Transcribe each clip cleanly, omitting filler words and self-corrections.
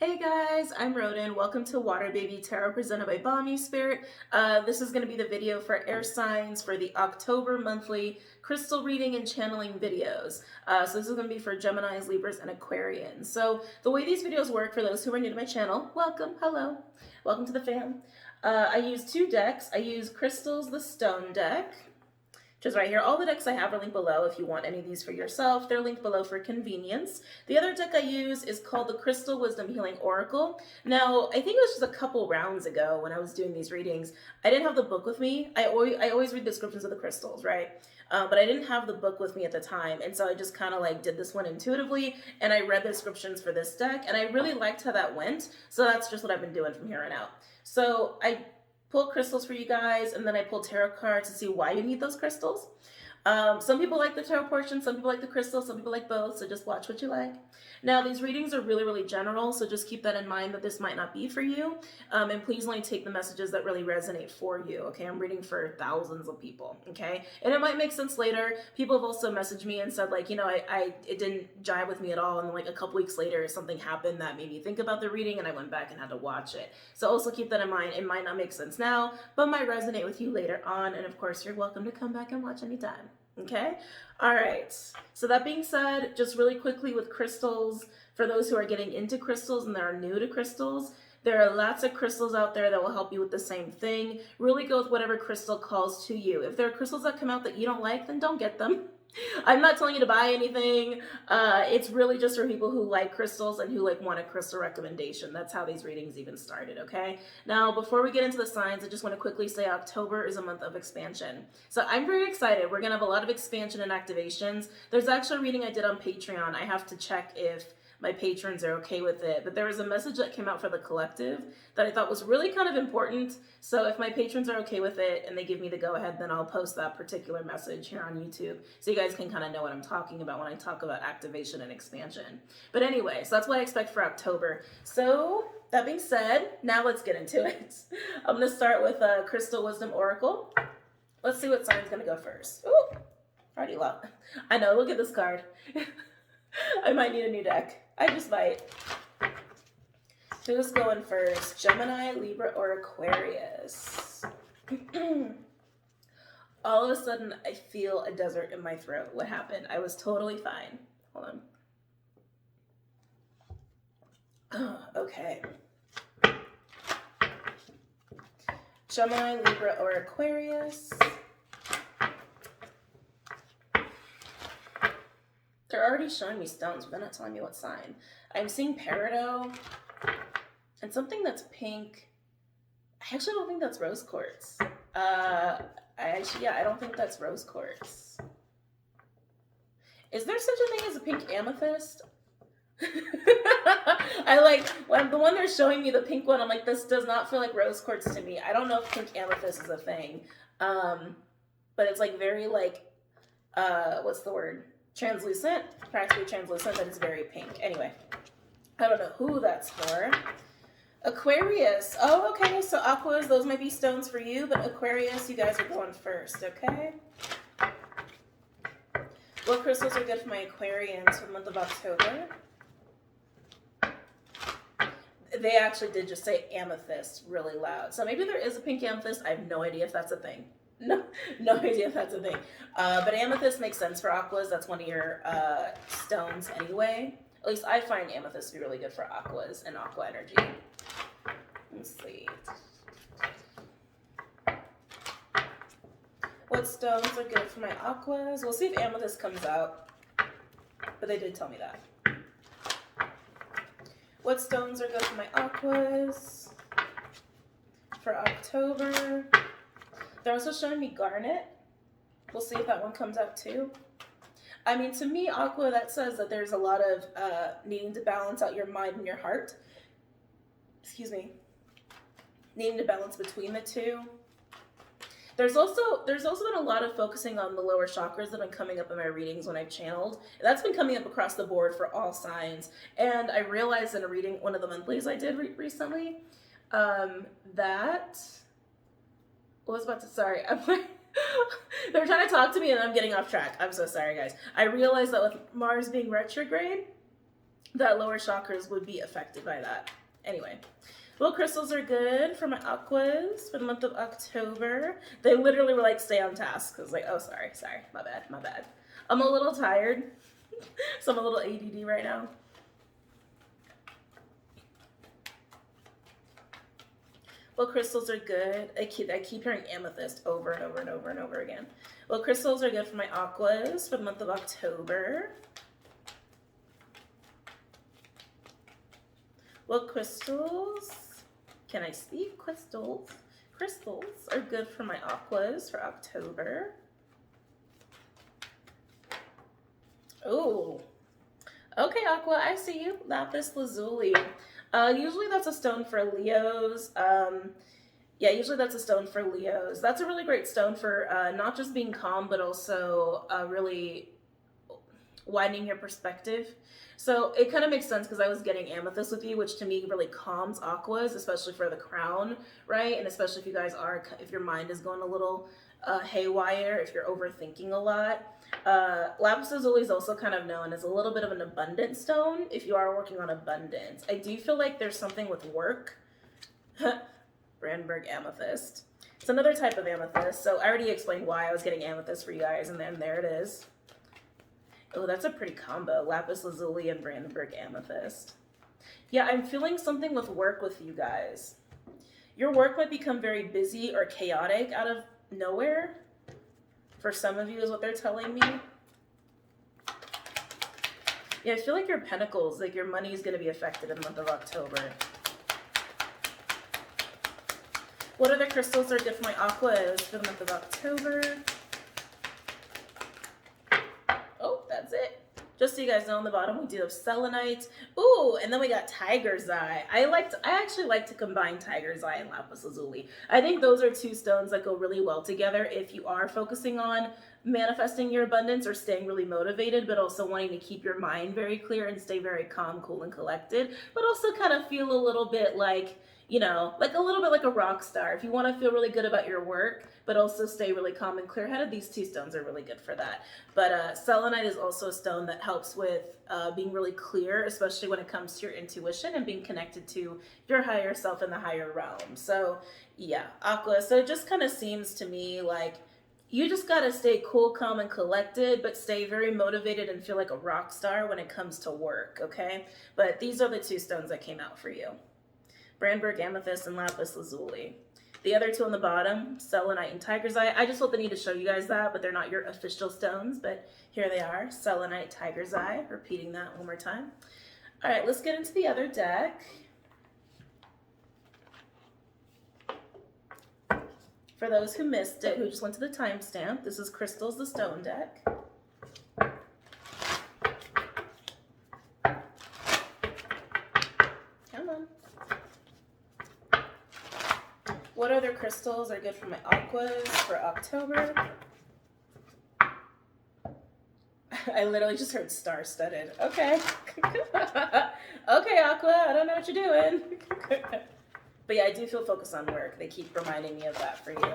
Hey guys, I'm Rodin. Welcome to WaterBaby Tarot presented by Bomispirit. This is going to be the video for air signs for the October monthly crystal reading and channeling videos. So this is going to be for Geminis, Libras, and Aquarians. So the way these videos work, for those who are new to my channel, welcome, hello, welcome to the fam. I use two decks. I use Crystals, the Stone deck, which is right here. All the decks I have are linked below if you want any of these for yourself. They're linked below for convenience. The other deck I use is called the Crystal Wisdom Healing Oracle. Now, I think it was just a couple rounds ago when I was doing these readings. I didn't have the book with me. I always read descriptions of the crystals, right? But I didn't have the book with me at the time, and so I just kind of like did this one intuitively, and I read the descriptions for this deck, and I really liked how that went, so that's just what I've been doing from here on out. So I pull crystals for you guys, and then I pull tarot cards to see why you need those crystals. Some people like the tarot portion, some people like the crystals, some people like both, so just watch what you like. Now, these readings are really, really general, so just keep that in mind that this might not be for you, and please only take the messages that really resonate for you, okay? I'm reading for thousands of people, okay? And it might make sense later. People have also messaged me and said, like, you know, it didn't jive with me at all, and then, like, a couple weeks later, something happened that made me think about the reading, and I went back and had to watch it. So also keep that in mind. It might not make sense now, but might resonate with you later on, and of course, you're welcome to come back and watch anytime. Okay, all right, so that being said, just really quickly with crystals, for those who are getting into crystals and that are new to crystals, there are lots of crystals out there that will help you with the same thing. Really go with whatever crystal calls to you. If there are crystals that come out that you don't like, then don't get them. I'm not telling you to buy anything. It's really just for people who like crystals and who like want a crystal recommendation. That's how these readings even started, okay? Now, before we get into the signs, I just want to quickly say October is a month of expansion. So I'm very excited. We're going to have a lot of expansion and activations. There's actually a reading I did on Patreon. I have to check if my patrons are okay with it, but there was a message that came out for the collective that I thought was really kind of important. So if my patrons are okay with it and they give me the go ahead, then I'll post that particular message here on YouTube so you guys can kind of know what I'm talking about when I talk about activation and expansion. But anyway, so that's what I expect for October. So that being said, now let's get into it. I'm going to start with a Crystal Wisdom Oracle. Let's see what sign's going to go first. Ooh, already low. I know, look at this card. I might need a new deck. I just might. Who's going first? Gemini, Libra, or Aquarius? All of a sudden, I feel a desert in my throat. What happened? I was totally fine. Hold on. Okay. Gemini, Libra, or Aquarius? They're already showing me stones, but they're not telling me what sign. I'm seeing Peridot and something that's pink. I actually don't think that's rose quartz. I don't think that's rose quartz. Is there such a thing as a pink amethyst? I like, when the one they're showing me, the pink one, I'm like, this does not feel like rose quartz to me. I don't know if pink amethyst is a thing. But it's like very like, what's the word? Translucent, practically translucent, but it's very pink. Anyway, I don't know who that's for. Aquarius. Oh, okay, so aquas, those might be stones for you, but Aquarius, you guys are going first, okay? What crystals are good for my Aquarians for the month of October? They actually did just say amethyst really loud. So maybe there is a pink amethyst. I have no idea if that's a thing. No idea if that's a thing. But amethyst makes sense for aquas. That's one of your stones anyway. At least I find amethyst to be really good for aquas and aqua energy. Let's see. What stones are good for my aquas? We'll see if amethyst comes out. But they did tell me that. What stones are good for my aquas for October? They're also showing me garnet. We'll see if that one comes out too. I mean, to me, aqua, that says that there's a lot of needing to balance out your mind and your heart. Excuse me. Needing to balance between the two. There's also been a lot of focusing on the lower chakras that have been coming up in my readings when I've channeled. That's been coming up across the board for all signs. And I realized in a reading, one of the monthlies I did recently, that... sorry, I'm like, they were trying to talk to me and I'm getting off track. I'm so sorry, guys. I realized that with Mars being retrograde, that lower chakras would be affected by that. Anyway, what crystals are good for my aquas for the month of October? They literally were like, stay on task. I was like, oh, sorry, my bad. I'm a little tired, so I'm a little ADD right now. What crystals are good? I keep hearing amethyst over and over and over and over again. What crystals are good for my aquas for the month of October? What crystals, can I speak? Crystals are good for my aquas for October. Oh, okay, Aqua, I see you. Lapis lazuli. Usually that's a stone for Leos. Yeah, usually that's a stone for Leos. That's a really great stone for not just being calm, but also really widening your perspective. So it kind of makes sense because I was getting amethyst with you, which to me really calms aquas, especially for the crown, right? And especially if you guys are, if your mind is going a little haywire, if you're overthinking a lot. Lapis lazuli is also kind of known as a little bit of an abundant stone if you are working on abundance. I do feel like there's something with work. Brandenburg amethyst. It's another type of amethyst. So I already explained why I was getting amethyst for you guys, and then there it is. Oh, that's a pretty combo. Lapis lazuli and Brandenburg amethyst. Yeah, I'm feeling something with work with you guys. Your work might become very busy or chaotic out of nowhere. For some of you is what they're telling me. Yeah, I feel like your pentacles, like your money is going to be affected in the month of October. What other crystals are good for my aquas for the month of October? Oh, that's it. Just so you guys know, on the bottom we do have selenite. Ooh, and then we got tiger's eye. I actually like to combine tiger's eye and lapis lazuli. I think those are two stones that go really well together if you are focusing on manifesting your abundance or staying really motivated, but also wanting to keep your mind very clear and stay very calm, cool, and collected, but also kind of feel a little bit like, you know, like a little bit like a rock star. If you want to feel really good about your work, but also stay really calm and clear-headed, these two stones are really good for that. But selenite is also a stone that helps with being really clear, especially when it comes to your intuition and being connected to your higher self in the higher realm. So yeah, aqua. So it just kind of seems to me like you just got to stay cool, calm, and collected, but stay very motivated and feel like a rock star when it comes to work, okay? But these are the two stones that came out for you. Brandenburg amethyst and lapis lazuli. The other two on the bottom, selenite and tiger's eye. I just felt the need to show you guys that, but they're not your official stones, but here they are, selenite, tiger's eye. Repeating that one more time. All right, let's get into the other deck. For those who missed it, who just went to the timestamp, this is Crystals, the Stone deck. Come on. What other crystals are good for my aquas for October? I literally just heard star-studded. Okay. Okay, Aqua, I don't know what you're doing. But yeah, I do feel focused on work. They keep reminding me of that for you.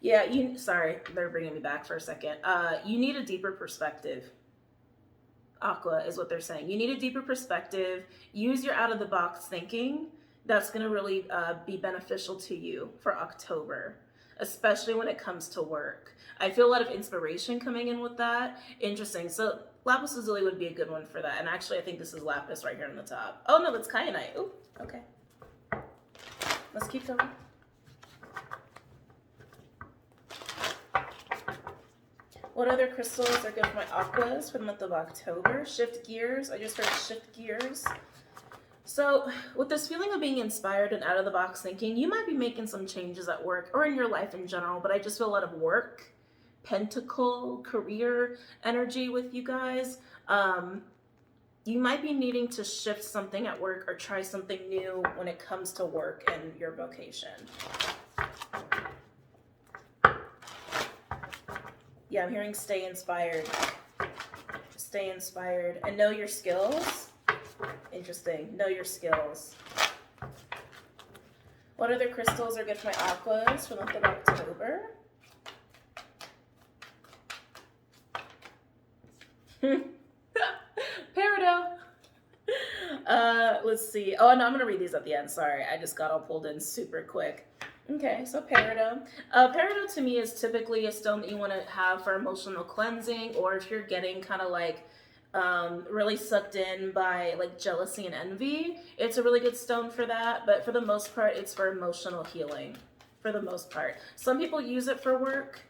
Yeah, sorry, they're bringing me back for a second. You need a deeper perspective. Aqua is what they're saying. You need a deeper perspective. Use your out-of-the-box thinking. That's going to really be beneficial to you for October, especially when it comes to work. I feel a lot of inspiration coming in with that. Interesting. So lapis lazuli would be a good one for that. And actually, I think this is lapis right here on the top. Oh, no, that's kyanite. Oh, okay. Let's keep going. What other crystals are good for my aquas for the month of October? Shift gears. I just heard shift gears. So with this feeling of being inspired and out-of-the-box thinking, you might be making some changes at work or in your life in general, but I just feel a lot of work, pentacle, career energy with you guys. You might be needing to shift something at work or try something new when it comes to work and your vocation. Yeah, I'm hearing stay inspired. Stay inspired and know your skills. Interesting. Know your skills. What other crystals are good for my aquas for the month of October? Peridot. Let's see. Oh, no, I'm gonna read these at the end. Sorry, I just got all pulled in super quick. Okay, so Peridot. Peridot to me is typically a stone that you want to have for emotional cleansing, or if you're getting kind of like really sucked in by like jealousy and envy, it's a really good stone for that. But for the most part, it's for emotional healing. For the most part, some people use it for work.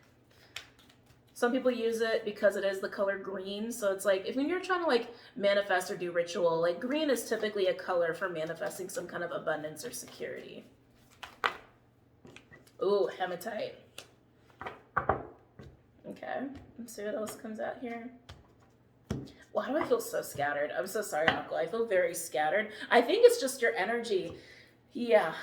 Some people use it because it is the color green. So it's like, if when you're trying to like manifest or do ritual, like green is typically a color for manifesting some kind of abundance or security. Ooh, hematite. Okay, let's see what else comes out here. Why do I feel so scattered? I'm so sorry, Aqua. I feel very scattered. I think it's just your energy. Yeah.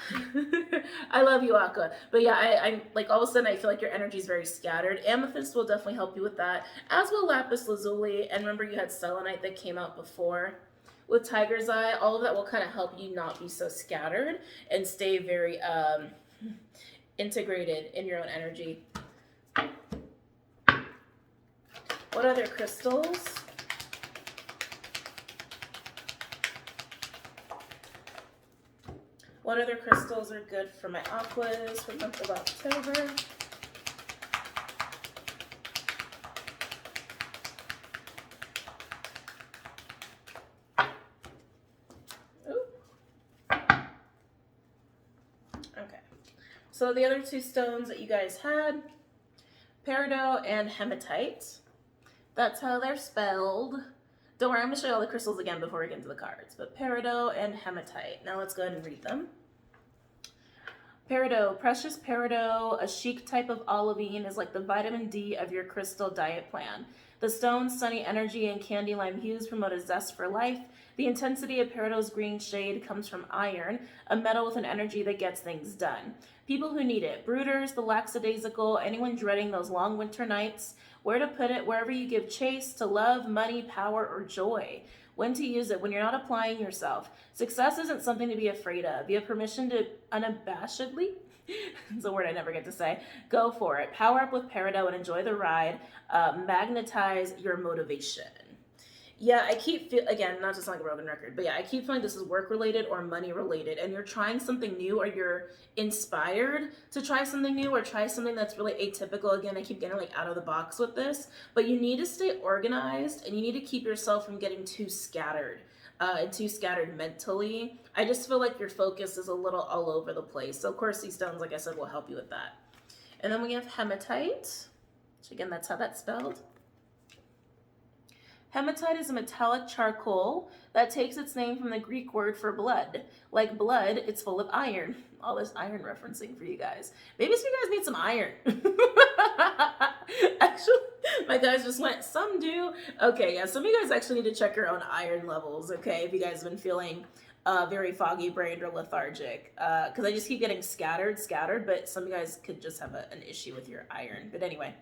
I love you, Aqua. But yeah, I'm like, all of a sudden I feel like your energy is very scattered. Amethyst will definitely help you with that, as will lapis lazuli. And remember, you had selenite that came out before. With tiger's eye, all of that will kind of help you not be so scattered and stay very integrated in your own energy. What other crystals? What other crystals are good for my aquas for the month of October? Okay. So the other two stones that you guys had, Peridot and Hematite. That's how they're spelled. Don't worry, I'm going to show you all the crystals again before we get into the cards. But Peridot and Hematite. Now let's go ahead and read them. Peridot, precious Peridot, a chic type of olivine, is like the vitamin D of your crystal diet plan. The stone's sunny energy and candy lime hues promote a zest for life. The intensity of Peridot's green shade comes from iron, a metal with an energy that gets things done. People who need it, brooders, the lackadaisical, anyone dreading those long winter nights. Where to put it, wherever you give chase to love, money, power, or joy. When to use it, when you're not applying yourself. Success isn't something to be afraid of. You have permission to unabashedly, it's a word I never get to say, go for it. Power up with Peridot and enjoy the ride. Magnetize your motivation. Yeah, I keep again, not to sound like a broken record, but yeah, I keep feeling this is work related or money related, and you're trying something new, or you're inspired to try something new, or try something that's really atypical. Again, I keep getting like out of the box with this, but you need to stay organized, and you need to keep yourself from getting too scattered, and too scattered mentally. I just feel like your focus is a little all over the place. So of course, these stones, like I said, will help you with that. And then we have hematite, which again, that's how that's spelled. Hematite is a metallic charcoal that takes its name from the Greek word for blood. Like blood, it's full of iron. All this iron referencing for you guys. Maybe some of you guys need some iron. Actually, my guys just went, some do. Okay, yeah, some of you guys actually need to check your own iron levels, okay, if you guys have been feeling very foggy brained or lethargic. Because I just keep getting scattered, but some of you guys could just have an issue with your iron. But anyway.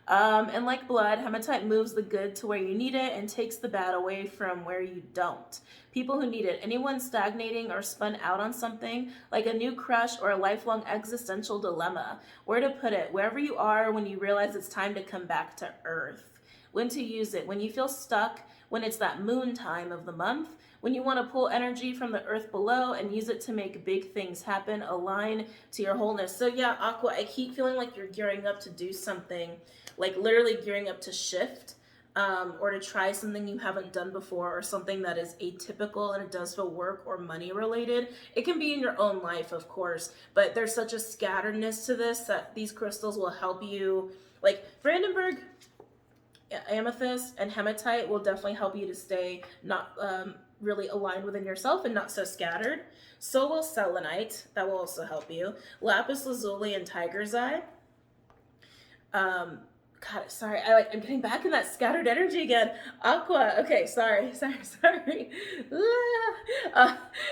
And like blood, hematite moves the good to where you need it and takes the bad away from where you don't. People who need it, anyone stagnating or spun out on something, like a new crush or a lifelong existential dilemma. Where to put it, wherever you are when you realize it's time to come back to earth. When to use it, when you feel stuck, when it's that moon time of the month, when you want to pull energy from the earth below and use it to make big things happen, align to your wholeness. So yeah, Aqua, I keep feeling like you're gearing up to do something, like literally gearing up to shift, or to try something you haven't done before, or something that is atypical and it does feel work or money related. It can be in your own life, of course, but there's such a scatteredness to this that these crystals will help you. Like Brandenburg, amethyst, and hematite will definitely help you to stay not really aligned within yourself and not so scattered. So will selenite, that will also help you. Lapis lazuli and tiger's eye. God, sorry, I'm getting back in that scattered energy again. Aqua, okay, sorry.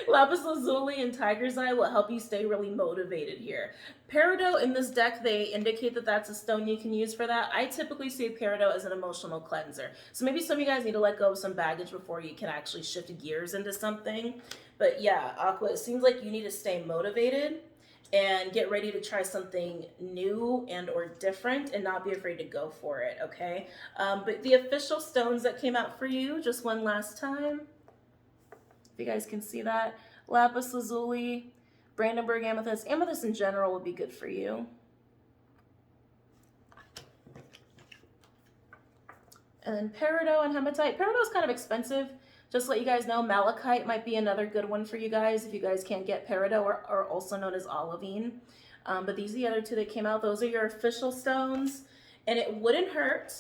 Lapis lazuli and tiger's eye will help you stay really motivated here. Peridot in this deck, they indicate that that's a stone you can use for that. I typically see Peridot as an emotional cleanser. So maybe some of you guys need to let go of some baggage before you can actually shift gears into something. But yeah, Aqua, it seems like you need to stay motivated. and get ready to try something new and or different and not be afraid to go for it, okay? But the official stones that came out for you, just one last time, if you guys can see that, lapis lazuli, Brandenburg amethyst. Amethyst in general would be good for you. And then peridot and hematite. Peridot is kind of expensive. Just to let you guys know, malachite might be another good one for you guys if you guys can't get peridot, or also known as olivine. But these are the other two that came out. Those are your official stones. And it wouldn't hurt,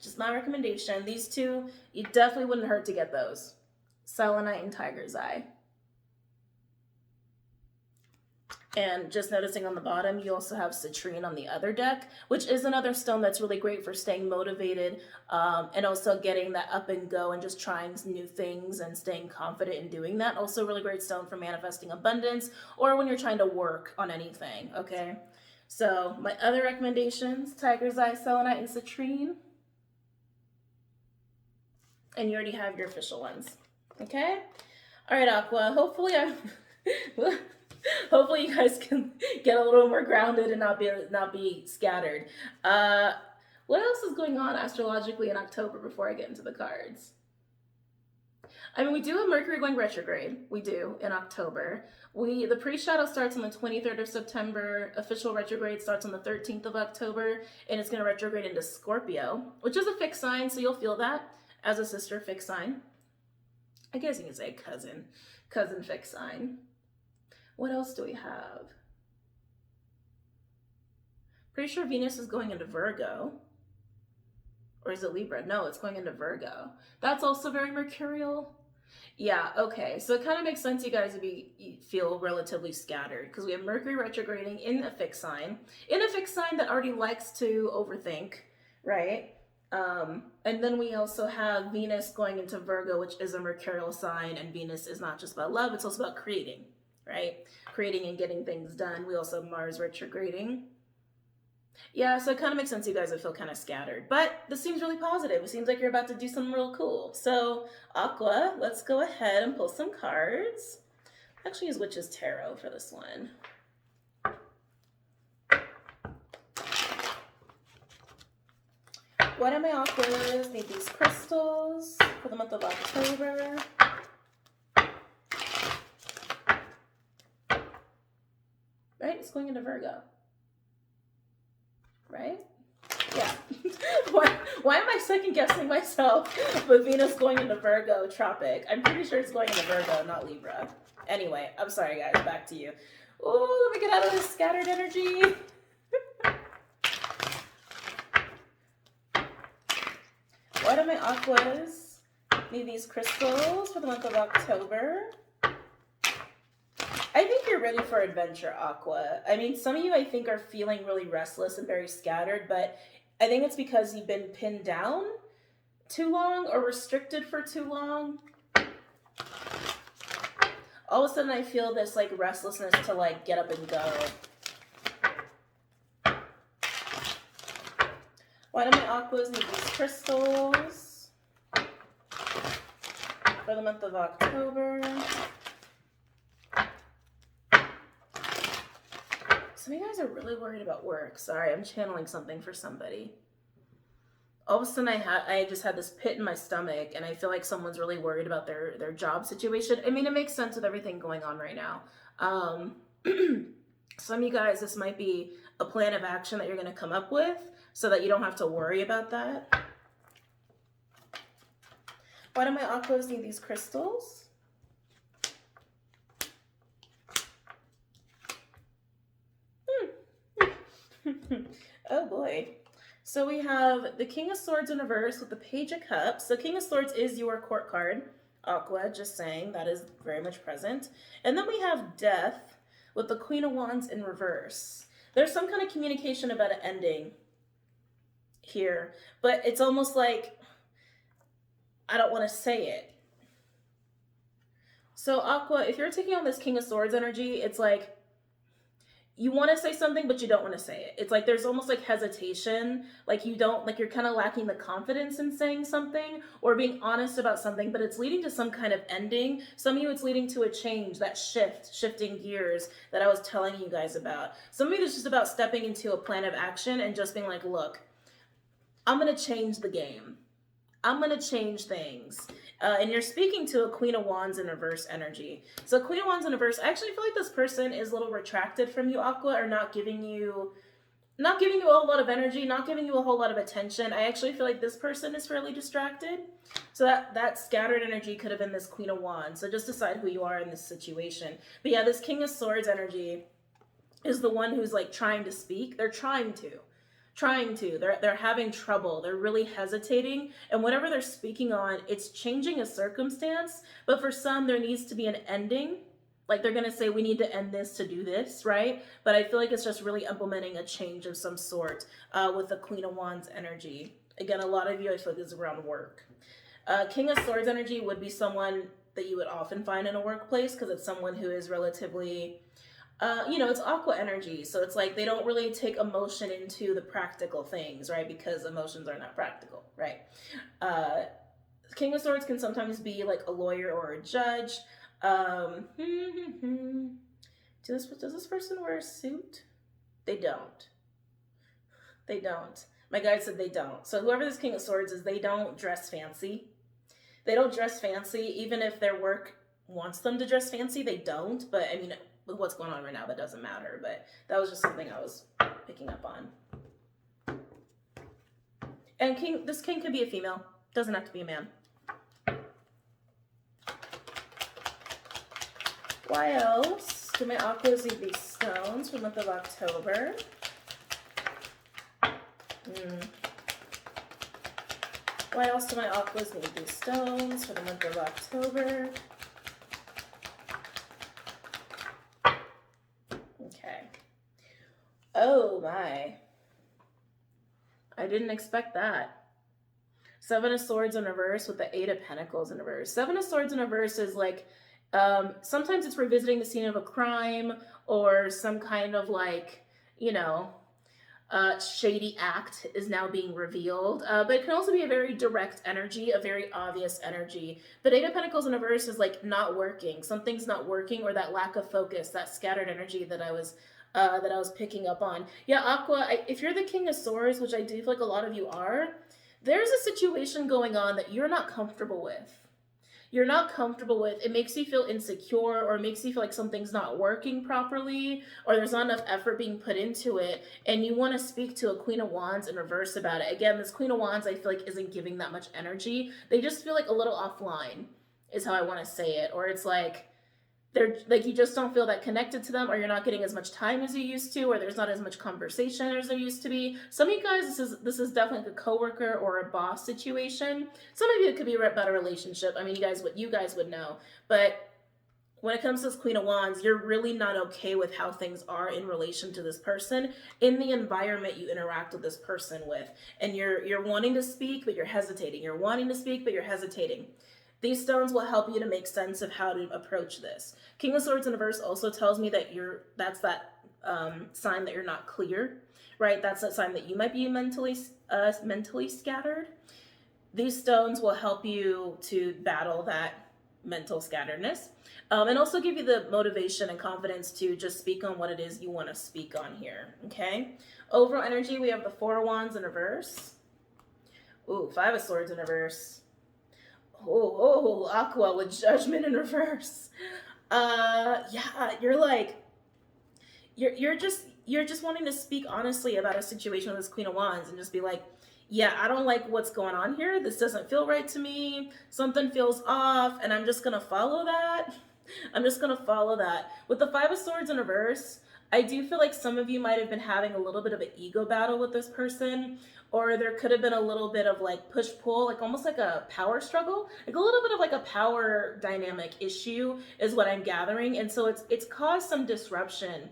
just my recommendation. These two, you definitely wouldn't hurt to get those. Selenite and tiger's eye. And just noticing on the bottom, you also have citrine on the other deck, which is another stone that's really great for staying motivated, and also getting that up and go and just trying new things and staying confident in doing that. Also really great stone for manifesting abundance or when you're trying to work on anything, okay? So my other recommendations, tiger's eye, selenite, and citrine. And you already have your official ones, okay? All right, Aqua, hopefully hopefully you guys can get a little more grounded and not be scattered. What else is going on astrologically in October before I get into the cards? I mean, we do have Mercury going retrograde. We do in October. The pre-shadow starts on the 23rd of September. Official retrograde starts on the 13th of October, and it's going to retrograde into Scorpio, which is a fixed sign, so you'll feel that as a sister fixed sign. I guess you can say cousin fixed sign. What else do we have? Pretty sure Venus is going into Virgo. Or is it Libra? No, it's going into Virgo. That's also very mercurial. Yeah, okay. So it kind of makes sense you guys feel relatively scattered because we have Mercury retrograding in a fixed sign. In a fixed sign that already likes to overthink, right? And then we also have Venus going into Virgo, which is a mercurial sign, and Venus is not just about love, it's also about creating. Right? Creating and getting things done. We also have Mars retrograding. Yeah, so it kind of makes sense you guys would feel kind of scattered. But this seems really positive. It seems like you're about to do something real cool. So, Aqua, let's go ahead and pull some cards. I'll actually use Witch's Tarot for this one. Why do my Aquas need these crystals for the month of October? Right? It's going into Virgo. Right? Yeah. Why am I second guessing myself with Venus going into Virgo tropic? I'm pretty sure it's going into Virgo, not Libra. Anyway, I'm sorry guys, back to you. Oh, let me get out of this scattered energy. Why do my Aquas need these crystals for the month of October? I think you're ready for adventure, Aqua. I mean, some of you, I think, are feeling really restless and very scattered, but I think it's because you've been pinned down too long or restricted for too long. All of a sudden, I feel this, like, restlessness to, like, get up and go. Why do my Aquas need these crystals for the month of October? Some of you guys are really worried about work. Sorry, I'm channeling something for somebody. All of a sudden, I just had this pit in my stomach, and I feel like someone's really worried about their job situation. I mean, it makes sense with everything going on right now. Some of you guys, this might be a plan of action that you're going to come up with so that you don't have to worry about that. Why do my Aquas need these crystals? Oh boy. So we have the King of Swords in reverse with the Page of Cups. So King of Swords is your court card, Aqua, just saying. That is very much present. And then we have Death with the Queen of Wands in reverse. There's some kind of communication about an ending here, but it's almost like I don't want to say it. So Aqua, if you're taking on this King of Swords energy, it's like you want to say something, but you don't want to say it. It's like there's almost like hesitation, like you don't, like you're kind of lacking the confidence in saying something or being honest about something, but it's leading to some kind of ending. Some of you, it's leading to a change, that shifting gears that I was telling you guys about. Some of you, it's just about stepping into a plan of action and just being like, look, I'm going to change the game. I'm going to change things. And you're speaking to a Queen of Wands in reverse energy. So Queen of Wands in reverse, I actually feel like this person is a little retracted from you, Aqua, or not giving you a whole lot of energy, not giving you a whole lot of attention. I actually feel like this person is fairly distracted. So that scattered energy could have been this Queen of Wands. So just decide who you are in this situation. But yeah, this King of Swords energy is the one who's like trying to speak. They're trying to. They're having trouble. They're really hesitating, and whatever they're speaking on, it's changing a circumstance, but for some there needs to be an ending. Like they're gonna say, we need to end this to do this, right? But I feel like it's just really implementing a change of some sort with the Queen of Wands energy. Again, a lot of you, I feel like this is around work. King of Swords energy would be someone that you would often find in a workplace, because it's someone who is relatively it's aqua energy. So it's like they don't really take emotion into the practical things, right? Because emotions are not practical, right? King of Swords can sometimes be like a lawyer or a judge. Does this person wear a suit? They don't. They don't. My guide said they don't. So whoever this King of Swords is, they don't dress fancy. They don't dress fancy. Even if their work wants them to dress fancy, they don't. But I mean, with what's going on right now, that doesn't matter. But that was just something I was picking up on. And this king could be a female. Doesn't have to be a man. Why else do my aquas need these stones for the month of October? Why else do my aquas need these stones for the month of October? Okay. Oh my. I didn't expect that. Seven of Swords in reverse with the Eight of Pentacles in reverse. Seven of Swords in reverse is like, sometimes it's revisiting the scene of a crime or some kind of like, shady act is now being revealed. But it can also be a very direct energy, a very obvious energy. But Eight of Pentacles in reverse is like not working. Something's not working, or that lack of focus, that scattered energy that I was picking up on. Yeah, Aqua, if you're the King of Swords, which I do feel like a lot of you are, there's a situation going on that you're not comfortable with. You're not comfortable with. It makes you feel insecure, or it makes you feel like something's not working properly, or there's not enough effort being put into it, and you want to speak to a Queen of Wands in reverse about it. Again, this Queen of Wands I feel like isn't giving that much energy. They just feel like a little offline is how I want to say it. Or it's like they're like, you just don't feel that connected to them, or you're not getting as much time as you used to, or there's not as much conversation as there used to be. Some of you guys, this is definitely a coworker or a boss situation. Some of you, it could be about a relationship. I mean, you guys would know. But when it comes to this Queen of Wands, you're really not okay with how things are in relation to this person, in the environment you interact with this person with. And you're wanting to speak, but you're hesitating. You're wanting to speak, but you're hesitating. These stones will help you to make sense of how to approach this. King of Swords in reverse also tells me that that's that sign that you're not clear, right? That's that sign that you might be mentally scattered. These stones will help you to battle that mental scatteredness, and also give you the motivation and confidence to just speak on what it is you want to speak on here, okay? Overall energy, we have the Four of Wands in reverse. Ooh, Five of Swords in reverse. Oh, Aqua with Judgment in reverse. Yeah, you're like, you're just wanting to speak honestly about a situation with this Queen of Wands and just be like, yeah, I don't like what's going on here. This doesn't feel right to me. Something feels off, and I'm just gonna follow that. I'm just gonna follow that. With the Five of Swords in reverse, I do feel like some of you might have been having a little bit of an ego battle with this person, or there could have been a little bit of like push-pull, like almost like a power struggle, like a little bit of like a power dynamic issue is what I'm gathering. And so it's caused some disruption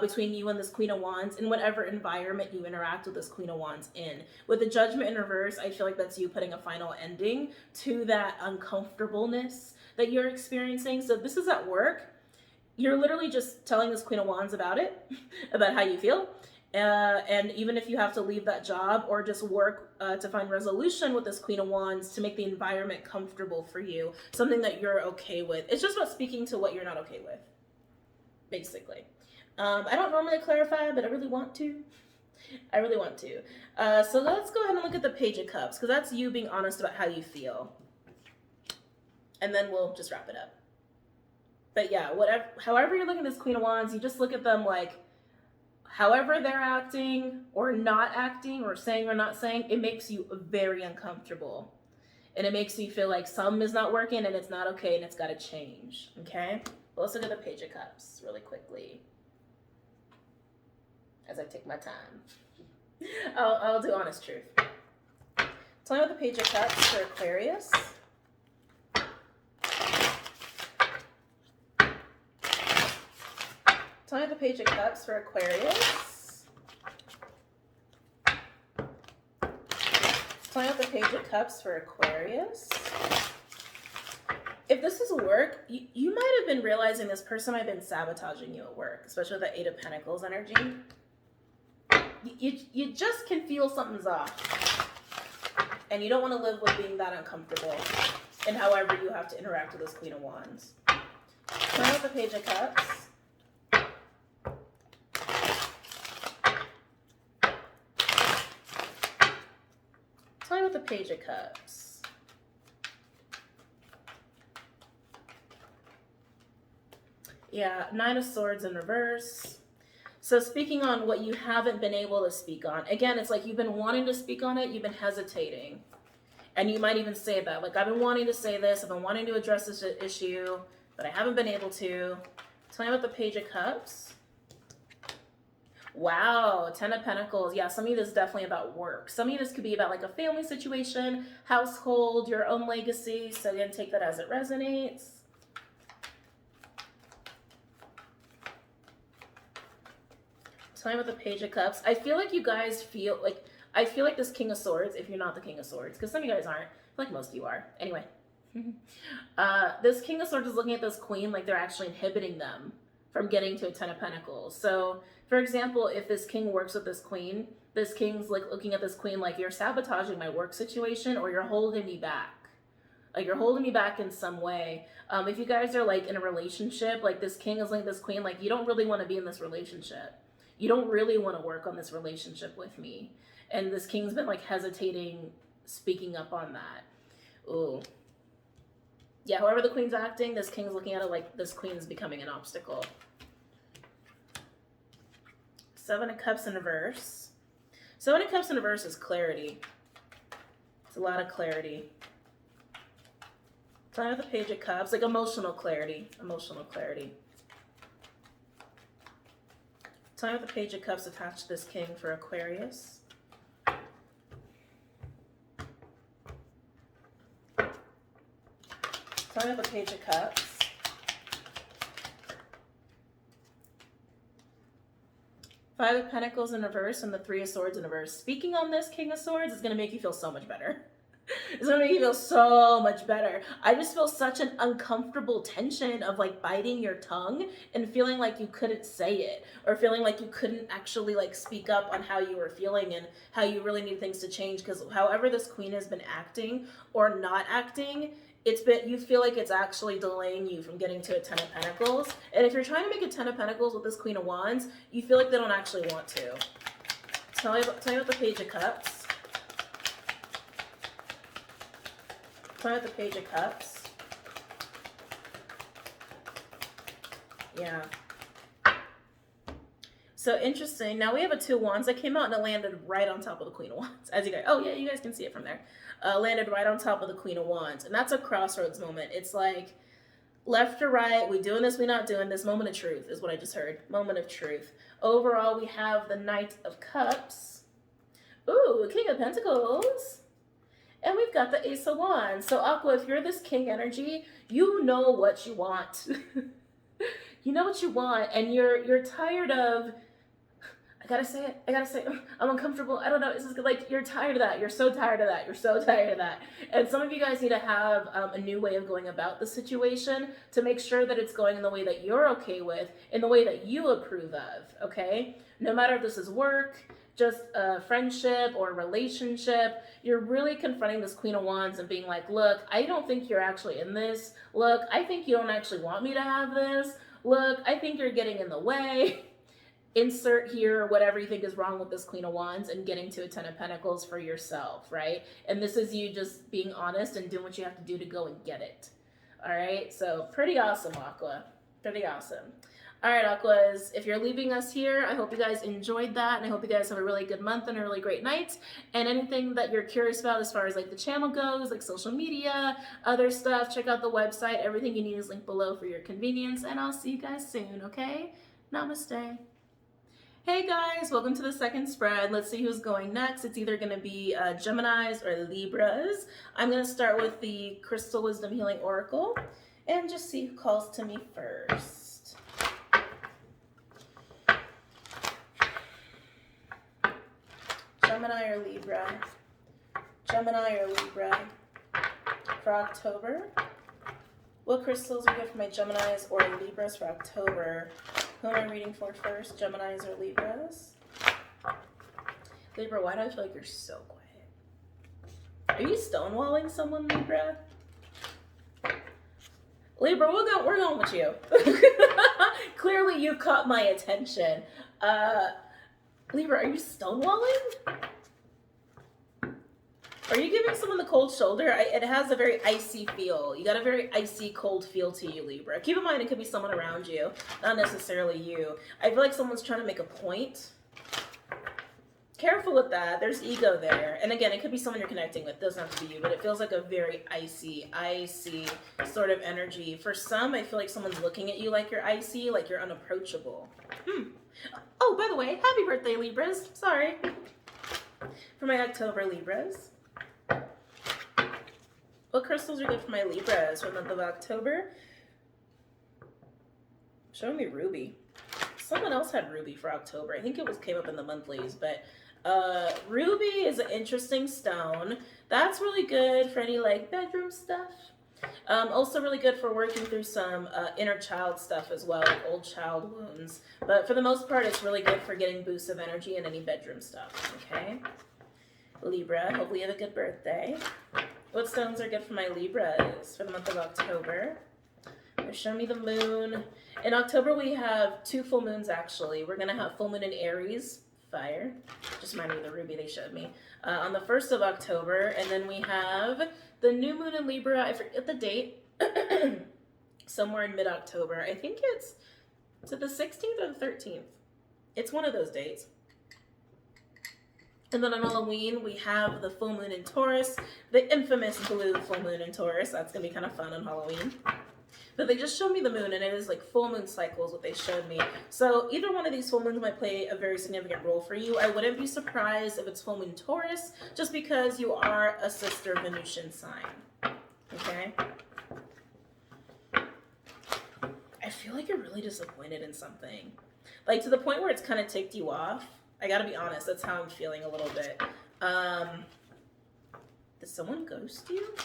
between you and this Queen of Wands in whatever environment you interact with this Queen of Wands in. With the Judgment in reverse, I feel like that's you putting a final ending to that uncomfortableness that you're experiencing. So this is at work. you're literally just telling this Queen of Wands about it, about how you feel. And even if you have to leave that job or just work to find resolution with this Queen of Wands to make the environment comfortable for you, something that you're okay with. It's just about speaking to what you're not okay with, basically. I don't normally clarify, but I really want to. I really want to. So let's go ahead and look at the Page of Cups, because that's you being honest about how you feel. And then we'll just wrap it up. But yeah, whatever, however you're looking at this Queen of Wands, you just look at them like, however they're acting or not acting or saying or not saying, it makes you very uncomfortable. And it makes you feel like something is not working and it's not okay and it's got to change, okay? Well, let's look at the Page of Cups really quickly as I take my time. I'll do honest truth. Tell me about the Page of Cups for Aquarius. Tell me the Page of Cups for Aquarius. Tell me the Page of Cups for Aquarius. If this is work, you might have been realizing this person might have been sabotaging you at work, especially with the Eight of Pentacles energy. You just can feel something's off. And you don't want to live with being that uncomfortable. And however you have to interact with this Queen of Wands. Tell me the Page of Cups. Tell me about the Page of Cups. Yeah, Nine of Swords in reverse. So speaking on what you haven't been able to speak on. Again, it's like you've been wanting to speak on it, you've been hesitating. And you might even say that. Like, I've been wanting to say this, I've been wanting to address this issue, but I haven't been able to. Tell me about the Page of Cups. Wow, Ten of Pentacles. Yeah, some of this is definitely about work. Some of this could be about like a family situation, household, your own legacy. So again, take that as it resonates. Tell me about the Page of Cups. I feel like you guys feel like, I feel like this King of Swords, if you're not the King of Swords, because some of you guys aren't, like most of you are. Anyway, this King of Swords is looking at this Queen like they're actually inhibiting them from getting to a Ten of Pentacles. So, for example, if this King works with this Queen, this King's like looking at this Queen like, you're sabotaging my work situation or you're holding me back. Like, you're holding me back in some way. If you guys are like in a relationship, like this King is like this Queen, like you don't really want to be in this relationship. You don't really want to work on this relationship with me. And this King's been like hesitating, speaking up on that. Ooh. Yeah, however the Queen's acting, this King's looking at it like this Queen's becoming an obstacle. Seven of Cups in reverse. Seven of Cups in reverse is clarity. It's a lot of clarity. Time with the Page of Cups, like emotional clarity. Emotional clarity. Time with the Page of Cups attached to this King for Aquarius. Time with the Page of Cups. Five of Pentacles in reverse and the Three of Swords in reverse. Speaking on this King of Swords is going to make you feel so much better. It's going to make you feel so much better. I just feel such an uncomfortable tension of like biting your tongue and feeling like you couldn't say it, or feeling like you couldn't actually like speak up on how you were feeling and how you really need things to change. Because however this Queen has been acting or not acting, you feel like it's actually delaying you from getting to a Ten of Pentacles. And if you're trying to make a Ten of Pentacles with this Queen of Wands, you feel like they don't actually want to. Tell me about the Page of Cups. Tell me about the Page of Cups. Yeah. So interesting. Now we have a Two of Wands that came out and it landed right on top of the Queen of Wands. As you guys, oh yeah, you guys can see it from there. Landed right on top of the Queen of Wands. And that's a crossroads moment. It's like left or right, we doing this, we not doing this. Moment of truth is what I just heard. Moment of truth. Overall, we have the Knight of Cups. Ooh, King of Pentacles. And we've got the Ace of Wands. So Aqua, if you're this King energy, you know what you want. You know what you want, and you're tired of, I gotta say it. I gotta say it. I'm uncomfortable. I don't know. It's just like, you're tired of that. You're so tired of that. You're so tired of that. And some of you guys need to have a new way of going about the situation to make sure that it's going in the way that you're okay with, in the way that you approve of, okay? No matter if this is work, just a friendship or a relationship, you're really confronting this Queen of Wands and being like, look, I don't think you're actually in this. Look, I think you don't actually want me to have this. Look, I think you're getting in the way. Insert here whatever you think is wrong with this Queen of Wands and getting to a Ten of Pentacles for yourself, right? And this is you just being honest and doing what you have to do to go and get it. All right, so pretty awesome, Aqua. Pretty awesome. All right, Aquas, if you're leaving us here, I hope you guys enjoyed that, and I hope you guys have a really good month and a really great night. And anything that you're curious about as far as like the channel goes, like social media, other stuff, check out the website. Everything you need is linked below for your convenience, and I'll see you guys soon, okay? Namaste. Hey guys, welcome to the second spread. Let's see who's going next. It's either going to be Geminis or Libras. I'm going to start with the Crystal Wisdom Healing Oracle and just see who calls to me first. Gemini or Libra? Gemini or Libra for October? What crystals are good for my Geminis or Libras for October? Who am I reading for first? Geminis or Libras? Libra, why do I feel like you're so quiet? Are you stonewalling someone, Libra? Libra, we're going with you. Clearly you caught my attention. Libra, are you stonewalling? Are you giving someone the cold shoulder? It has a very icy feel. You got a very icy, cold feel to you, Libra. Keep in mind, it could be someone around you, not necessarily you. I feel like someone's trying to make a point. Careful with that. There's ego there. And again, it could be someone you're connecting with. It doesn't have to be you, but it feels like a very icy sort of energy. For some, I feel like someone's looking at you like you're icy, like you're unapproachable. Oh, by the way, happy birthday, Libras. Sorry. For my October Libras. What crystals are good for my Libras for the month of October? Showing me ruby. Someone else had ruby for October. I think it came up in the monthlies, but ruby is an interesting stone. That's really good for any like bedroom stuff. Also really good for working through some inner child stuff as well, like old child wounds. But for the most part, it's really good for getting boosts of energy in any bedroom stuff, okay? Libra, hopefully you have a good birthday. What stones are good for my Libras for the month of October? Show me the moon. In October, we have 2 full moons, actually. We're going to have full moon in Aries, fire. Just remind me of the ruby they showed me. On the 1st of October, and then we have the new moon in Libra. I forget the date. Somewhere in mid-October. I think is it the 16th or the 13th? It's one of those dates. And then on Halloween, we have the full moon in Taurus, the infamous blue full moon in Taurus. That's going to be kind of fun on Halloween. But they just showed me the moon, and it is like full moon cycles, what they showed me. So either one of these full moons might play a very significant role for you. I wouldn't be surprised if it's full moon Taurus, just because you are a sister Venusian sign. Okay? I feel like you're really disappointed in something. Like to the point where it's kind of ticked you off. I gotta be honest, that's how I'm feeling a little bit. Did someone ghost you?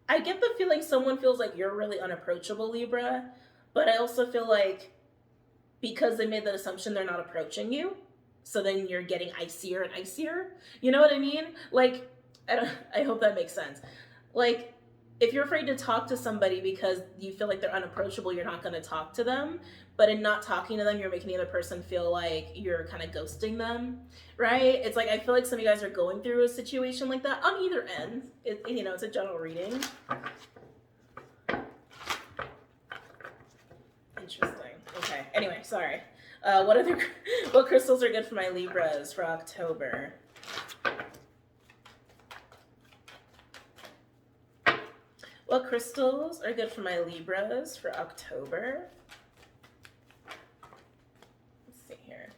I get the feeling someone feels like you're really unapproachable, Libra, but I also feel like because they made that assumption, they're not approaching you. So then you're getting icier and icier. You know what I mean? Like, I hope that makes sense. Like, if you're afraid to talk to somebody because you feel like they're unapproachable, you're not going to talk to them. But in not talking to them, you're making the other person feel like you're kind of ghosting them, right? It's like, I feel like some of you guys are going through a situation like that on either end. You know, it's a general reading. Interesting. Okay. Anyway, sorry. What crystals are good for my Libras for October? What crystals are good for my Libras for October? Let's see here.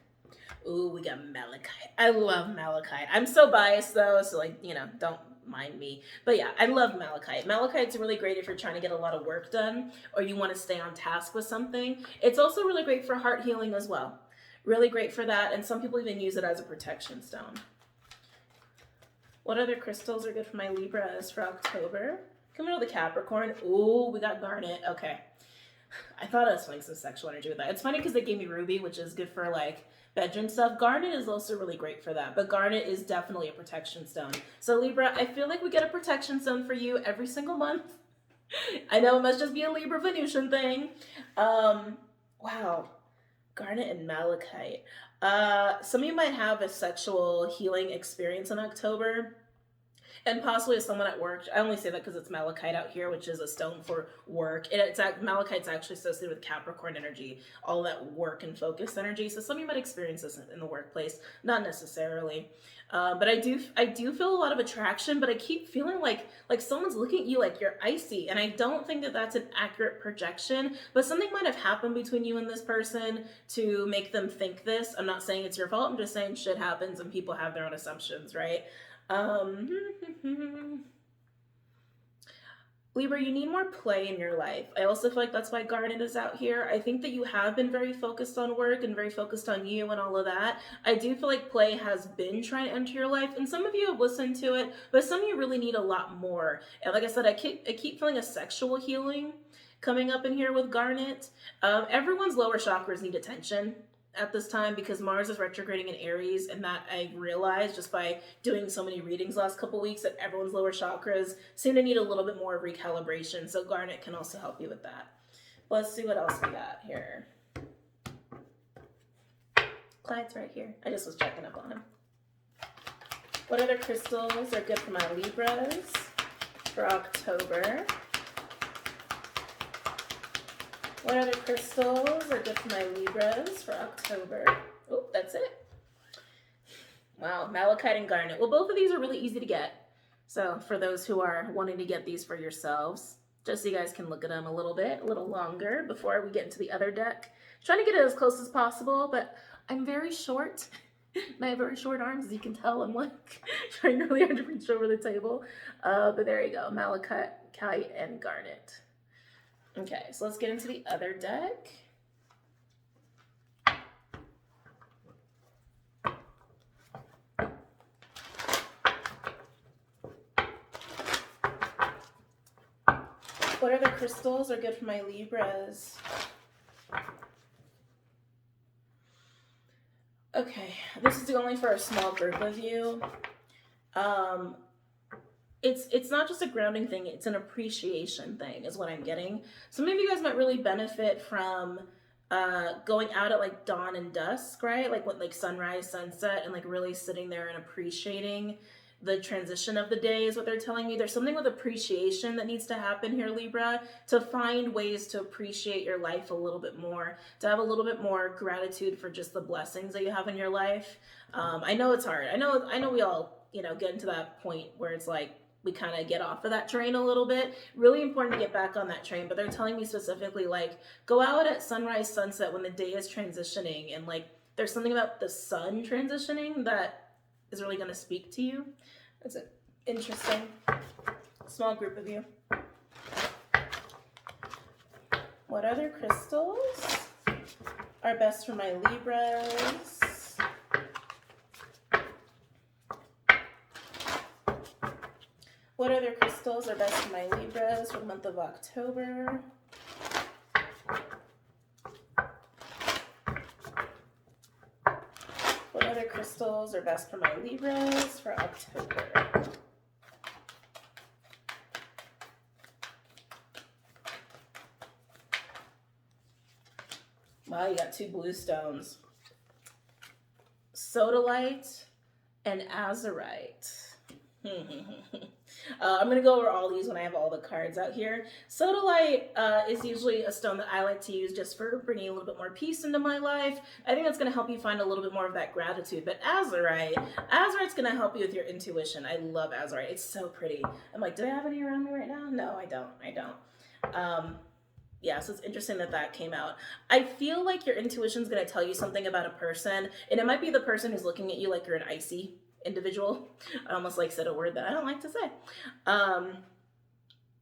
Ooh, we got malachite. I love malachite. I'm so biased though, so like, you know, don't mind me. But yeah, I love malachite. Malachite's really great if you're trying to get a lot of work done or you want to stay on task with something. It's also really great for heart healing as well, Really great for that, and some people even use it as a protection stone. What other crystals are good for my Libras for October? Coming to the Capricorn. Ooh, we got garnet. Okay. I thought I was feeling some sexual energy with that. It's funny because they gave me ruby, which is good for like bedroom stuff. Garnet is also really great for that, but garnet is definitely a protection stone. So Libra, I feel like we get a protection stone for you every single month. I know it must just be a Libra Venusian thing. Wow. Garnet and malachite. Some of you might have a sexual healing experience in October. And possibly as someone at work, I only say that because it's malachite out here, which is a stone for work. Malachite's actually associated with Capricorn energy, all that work and focus energy. So some of you might experience this in the workplace, not necessarily. But I do feel a lot of attraction, but I keep feeling like someone's looking at you like you're icy. And I don't think that that's an accurate projection, but something might have happened between you and this person to make them think this. I'm not saying it's your fault. I'm just saying shit happens and people have their own assumptions, right? Libra, you need more play in your life. I also feel like that's why garnet is out here. I think that you have been very focused on work and very focused on you and all of that. I do feel like play has been trying to enter your life, and some of you have listened to it, but some of you really need a lot more. And like I said, I keep feeling a sexual healing coming up in here with garnet. Everyone's lower chakras need attention at this time because Mars is retrograding in Aries, and that I realized just by doing so many readings last couple weeks that everyone's lower chakras seem to need a little bit more of recalibration, so garnet can also help you with that. Let's see what else we got here. Clyde's right here. I just was checking up on him. What other crystals are good for my Libras for October? What other crystals are good for my Libras for October? Oh, that's it. Wow, malachite and garnet. Well, both of these are really easy to get. So for those who are wanting to get these for yourselves, just so you guys can look at them a little longer before we get into the other deck. Trying to get it as close as possible, but I'm very short. And I have very short arms, as you can tell. I'm like trying really hard to reach over the table. But there you go, malachite and garnet. Okay, so let's get into the other deck. What other crystals are good for my Libras? Okay, this is only for a small group of you. It's not just a grounding thing, it's an appreciation thing is what I'm getting. Some of you guys might really benefit from going out at like dawn and dusk, right? Like sunrise, sunset, and like really sitting there and appreciating the transition of the day is what they're telling me. There's something with appreciation that needs to happen here, Libra, to find ways to appreciate your life a little bit more, to have a little bit more gratitude for just the blessings that you have in your life. I know it's hard. I know we all, get into that point where it's like, we kind of get off of that train a little bit. Really important to get back on that train, but they're telling me specifically, like, go out at sunrise, sunset when the day is transitioning, and like, there's something about the sun transitioning that is really going to speak to you. That's an interesting small group of you. What other crystals are best for my Libras? What other crystals are best for my Libras for the month of October? What other crystals are best for my Libras for October? Wow, you got two blue stones. Sodalite and azurite. I'm going to go over all these when I have all the cards out here. Sodalite is usually a stone that I like to use just for bringing a little bit more peace into my life. I think that's going to help you find a little bit more of that gratitude. But azurite's going to help you with your intuition. I love azurite. It's so pretty. I'm like, do I have any around me right now? No, I don't. Yeah, so it's interesting that came out. I feel like your intuition's going to tell you something about a person, and it might be the person who's looking at you like you're an icy individual. I almost said a word that I don't like to say.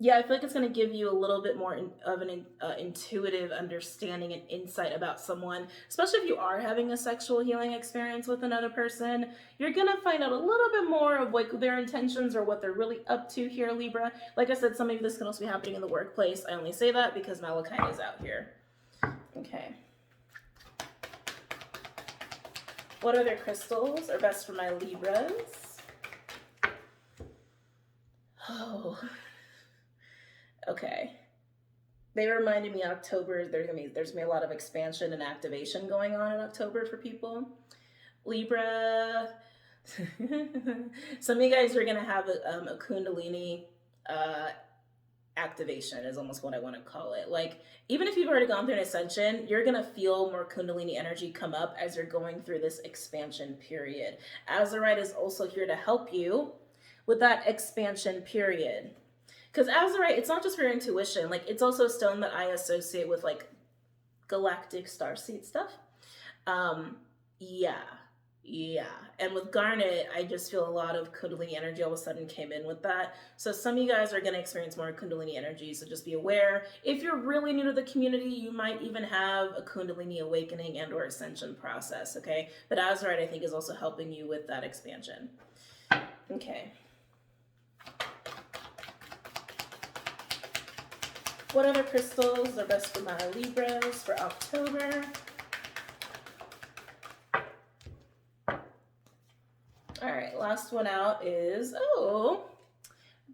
Yeah, I feel like it's going to give you a little bit more of an intuitive understanding and insight about someone, especially if you are having a sexual healing experience with another person. You're going to find out a little bit more of like their intentions or what they're really up to here, Libra. Like I said, some of this can also be happening in the workplace. I only say that because Malachite is out here. Okay. What other crystals are best for my Libras? Oh... Okay. They reminded me October, there's gonna be a lot of expansion and activation going on in October for people. Libra, some of you guys are gonna have a Kundalini activation is almost what I want to call it. Like, even if you've already gone through an ascension, you're gonna feel more Kundalini energy come up as you're going through this expansion period. Azurite is also here to help you with that expansion period. Because Azurite, it's not just for your intuition. Like, it's also a stone that I associate with, like, galactic starseed stuff. Yeah. And with Garnet, I just feel a lot of Kundalini energy all of a sudden came in with that. So some of you guys are going to experience more Kundalini energy, so just be aware. If you're really new to the community, you might even have a Kundalini awakening and or ascension process, okay? But Azurite, I think, is also helping you with that expansion. Okay. What other crystals are best for my Libras for October? All right, last one out is,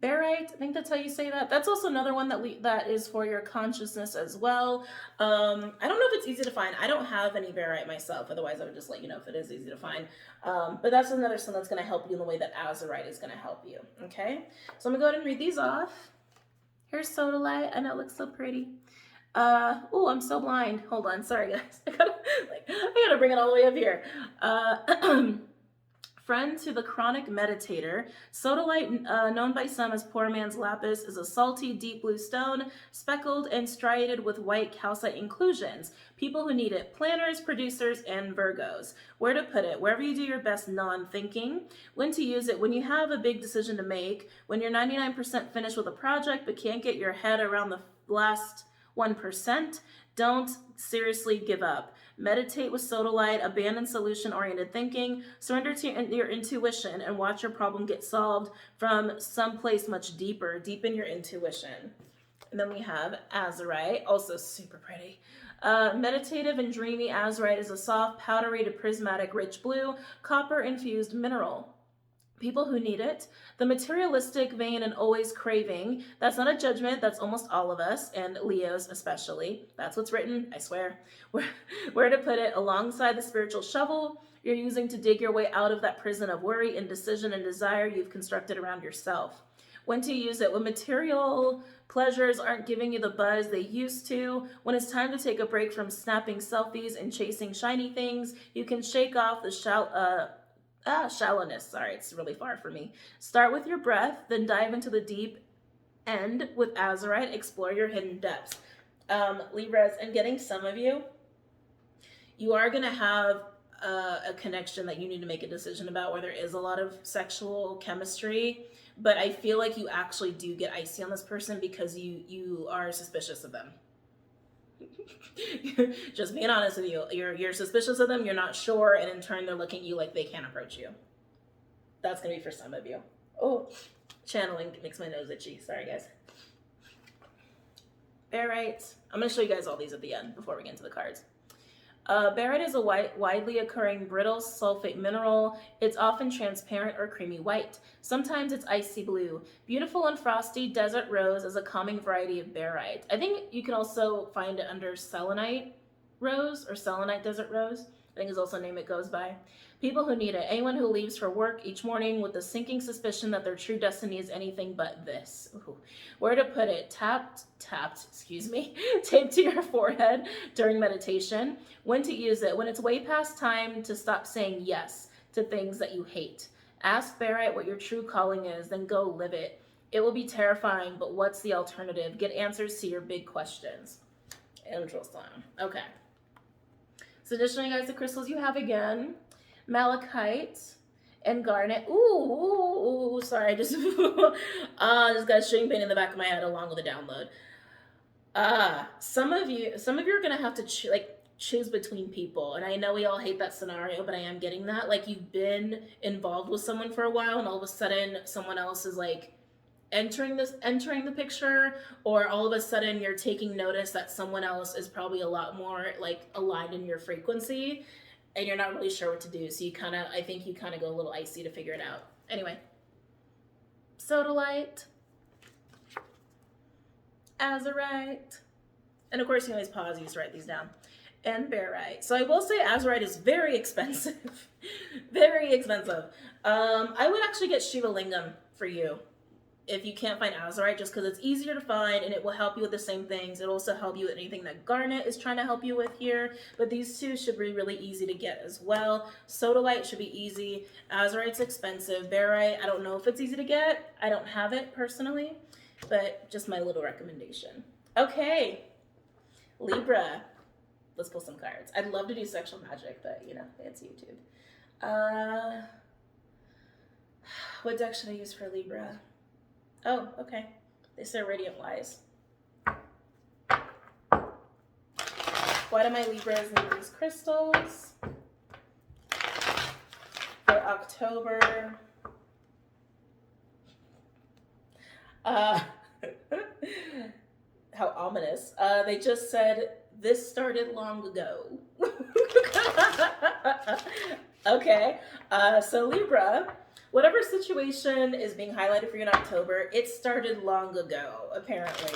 barite. I think that's how you say that. That's also another one that is for your consciousness as well. I don't know if it's easy to find. I don't have any barite myself. Otherwise, I would just let you know if it is easy to find. But that's another one that's going to help you in the way that Azurite is going to help you. Okay, so I'm going to go ahead and read these off. Here's Sodalite. I know it looks so pretty. Oh, I'm so blind. Hold on. Sorry, guys. I gotta bring it all the way up here. Friend to the chronic meditator, Sodalite, known by some as poor man's lapis, is a salty, deep blue stone, speckled and striated with white calcite inclusions. People who need it: planners, producers, and Virgos. Where to put it? Wherever you do your best non-thinking. When to use it? When you have a big decision to make, when you're 99% finished with a project but can't get your head around the last 1%, don't seriously give up. Meditate with Sodalite, abandon solution-oriented thinking, surrender to your intuition, and watch your problem get solved from someplace much deeper, deep in your intuition. And then we have Azurite, also super pretty. Meditative and dreamy Azurite is a soft, powdery to prismatic, rich blue, copper-infused mineral. People who need it, the materialistic, vain, and always craving. That's not a judgment. That's almost all of us, and Leos especially. That's what's written, I swear. Where to put it? Alongside the spiritual shovel you're using to dig your way out of that prison of worry, indecision, and desire you've constructed around yourself. When to use it? When material pleasures aren't giving you the buzz they used to. When it's time to take a break from snapping selfies and chasing shiny things, you can shake off the shallowness. Sorry, it's really far for me. Start with your breath, then dive into the deep end with Azurite. Explore your hidden depths. Libras, and getting some of you, you are going to have a connection that you need to make a decision about where there is a lot of sexual chemistry, but I feel like you actually do get icy on this person because you are suspicious of them. Just being honest with you, you're suspicious of them, you're not sure, and in turn they're looking at you like they can't approach you. That's gonna be for some of you. Oh, channeling makes my nose itchy. Sorry, guys. Barite. I'm gonna show you guys all these at the end before we get into the cards. Barite is a widely occurring brittle sulfate mineral. It's often transparent or creamy white. Sometimes it's icy blue. Beautiful and frosty desert rose is a common variety of barite. I think you can also find it under selenite rose or selenite desert rose. I think is also a name it goes by. People who need it. Anyone who leaves for work each morning with the sinking suspicion that their true destiny is anything but this. Ooh. Where to put it? Taped, taped to your forehead during meditation. When to use it? When it's way past time to stop saying yes to things that you hate. Ask Barite what your true calling is, then go live it. It will be terrifying, but what's the alternative? Get answers to your big questions. Interesting. Okay. So additionally, guys, the crystals you have again. Malachite and garnet. Ooh, sorry, I just just got a string pain in the back of my head along with a download. Some of you are gonna have to choose between people, and I know we all hate that scenario, but I am getting that. Like, you've been involved with someone for a while, and all of a sudden someone else is like entering the picture, or all of a sudden you're taking notice that someone else is probably a lot more like aligned in your frequency, and you're not really sure what to do. So I think you kind of go a little icy to figure it out. Anyway, sodalite, azurite, and of course you always pause, you just write these down, and barite. So I will say azurite is very expensive. Very expensive. I would actually get Shiva Lingam for you if you can't find azurite, just because it's easier to find and it will help you with the same things. It'll also help you with anything that garnet is trying to help you with here, but these two should be really easy to get as well. Sodalite should be easy. Azurite's expensive. Barite, I don't know if it's easy to get. I don't have it personally, but just my little recommendation. Okay, Libra. Let's pull some cards. I'd love to do sexual magic, but you know, it's YouTube. What deck should I use for Libra? Oh, okay. They say Radiant Wise. Why do my Libras need these crystals for October? How ominous. They just said, this started long ago. Okay, so Libra, whatever situation is being highlighted for you in October, it started long ago, apparently.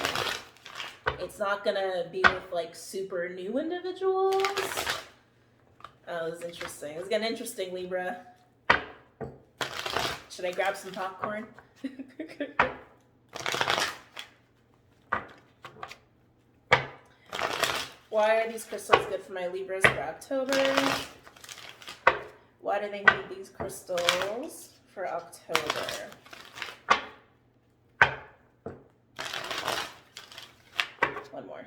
It's not gonna be with like super new individuals. Oh, this is interesting. It's getting interesting, Libra. Should I grab some popcorn? Why are these crystals good for my Libras for October? Why do they need these crystals for October? One more.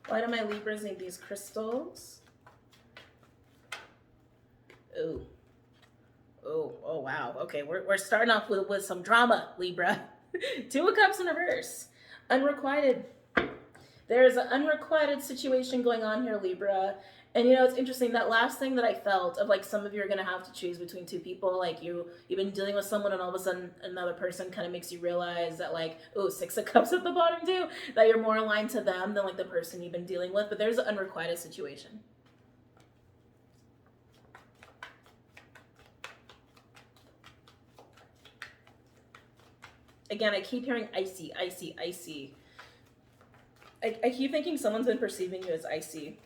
Why do my Libras need these crystals? Ooh. Oh, wow. Okay, we're starting off with some drama, Libra. Two of Cups in reverse. Unrequited. There's an unrequited situation going on here, Libra. And you know, it's interesting, that last thing that I felt of like some of you are going to have to choose between two people. Like you've been dealing with someone and all of a sudden another person kind of makes you realize that like, oh, Six of Cups at the bottom too, that you're more aligned to them than like the person you've been dealing with. But there's an unrequited situation. Again, I keep hearing icy, icy, icy. I keep thinking someone's been perceiving you as icy.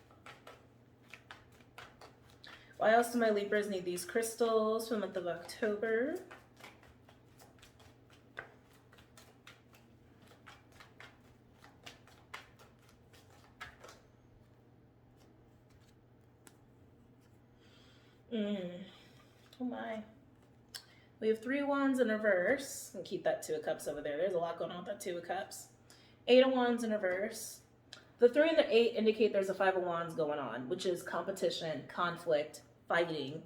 Why else do my Libras need these crystals for the month of October? Oh my. We have 3 Wands in reverse. And keep that Two of Cups over there. There's a lot going on with that Two of Cups. 8 of Wands in reverse. The 3 and the 8 indicate there's a 5 of Wands going on, which is competition, conflict, fighting.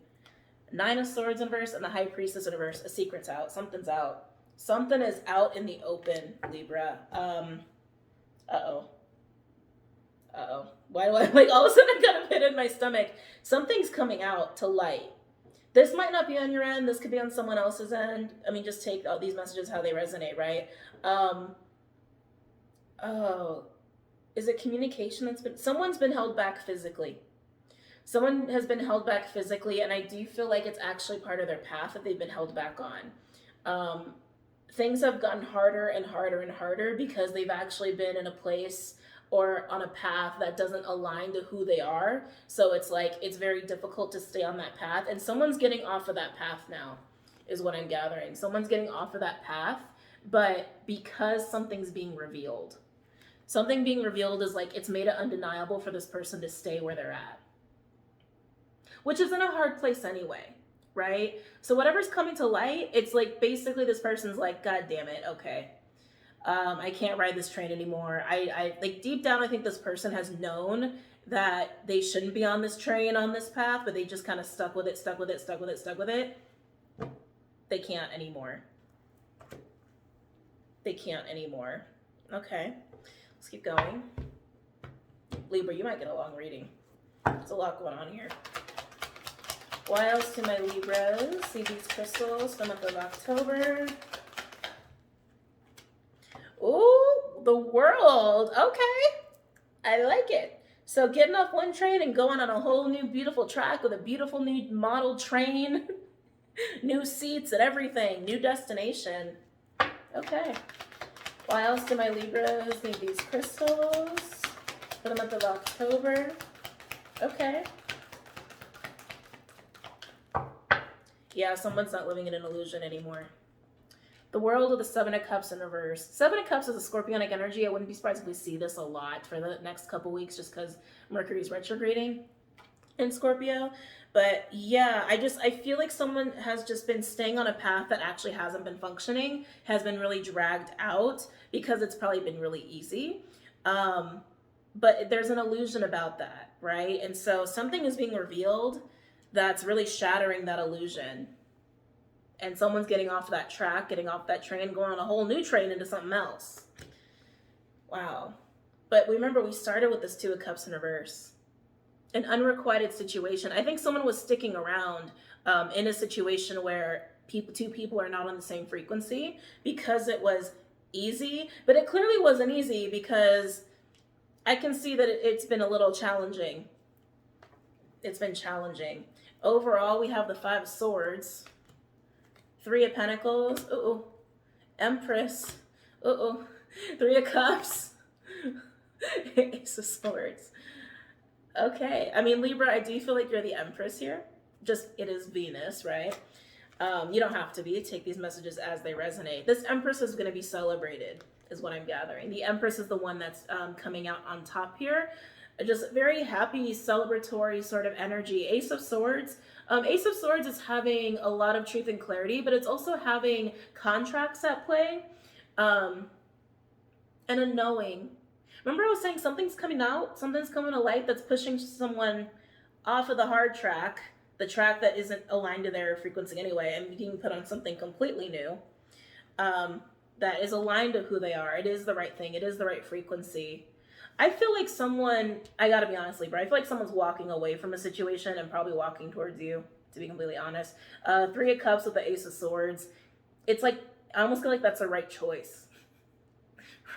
9 of Swords in reverse and the High Priestess in reverse. A secret's out. Something's out. Something is out in the open, Libra. Uh-oh. Why do I, like, all of a sudden I got a pit in my stomach. Something's coming out to light. This might not be on your end. This could be on someone else's end. I mean, just take all these messages how they resonate, right? Oh, is it communication that's been... Someone's been held back physically. Someone has been held back physically, and I do feel like it's actually part of their path that they've been held back on. Things have gotten harder and harder and harder because they've actually been in a place or on a path that doesn't align to who they are. So it's like, it's very difficult to stay on that path. And someone's getting off of that path now, is what I'm gathering. Someone's getting off of that path, but because something's being revealed. Something being revealed is like, it's made it undeniable for this person to stay where they're at. Which is in a hard place anyway, right? So whatever's coming to light, it's like, basically this person's like, God damn it, okay. I can't ride this train anymore. I like deep down, I think this person has known that they shouldn't be on this train, on this path, but they just kind of stuck with it, stuck with it, stuck with it, stuck with it. They can't anymore. They can't anymore. Okay, let's keep going. Libra, you might get a long reading. There's a lot going on here. Why else do my Libras see these crystals for the month of October? Ooh, the World. Okay, I like it. So getting off one train and going on a whole new beautiful track with a beautiful new model train, new seats and everything, new destination. Okay. Why else do my Libras need these crystals for the month of October? Okay. Yeah, someone's not living in an illusion anymore. The World with the Seven of Cups in reverse. Seven of Cups is a Scorpionic energy. I wouldn't be surprised if we see this a lot for the next couple weeks just because Mercury's retrograding in Scorpio. But yeah, I feel like someone has just been staying on a path that actually hasn't been functioning, has been really dragged out because it's probably been really easy. But there's an illusion about that, right? And so something is being revealed that's really shattering that illusion. And someone's getting off that track, getting off that train, going on a whole new train into something else. Wow. But remember, we started with this Two of Cups in reverse. An unrequited situation. I think someone was sticking around in a situation where two people are not on the same frequency because it was easy. But it clearly wasn't easy because I can see that it's been a little challenging. It's been challenging. Overall, we have the Five of Swords. Three of Pentacles, Empress, Three of Cups, Ace of Swords. Okay, I mean, Libra, I do feel like you're the Empress here. Just, it is Venus, right? You don't have to be. Take these messages as they resonate. This Empress is going to be celebrated, is what I'm gathering. The Empress is the one that's coming out on top here. Just very happy, celebratory sort of energy. Ace of Swords. Ace of Swords is having a lot of truth and clarity, but it's also having contracts at play and a knowing. Remember I was saying something's coming out, something's coming to light that's pushing someone off of the hard track, the track that isn't aligned to their frequency anyway, and being put on something completely new that is aligned to who they are. It is the right thing. It is the right frequency. I feel like someone, I gotta be honest, Libra, I feel like someone's walking away from a situation and probably walking towards you, to be completely honest. Three of Cups with the Ace of Swords. It's like, I almost feel like that's the right choice,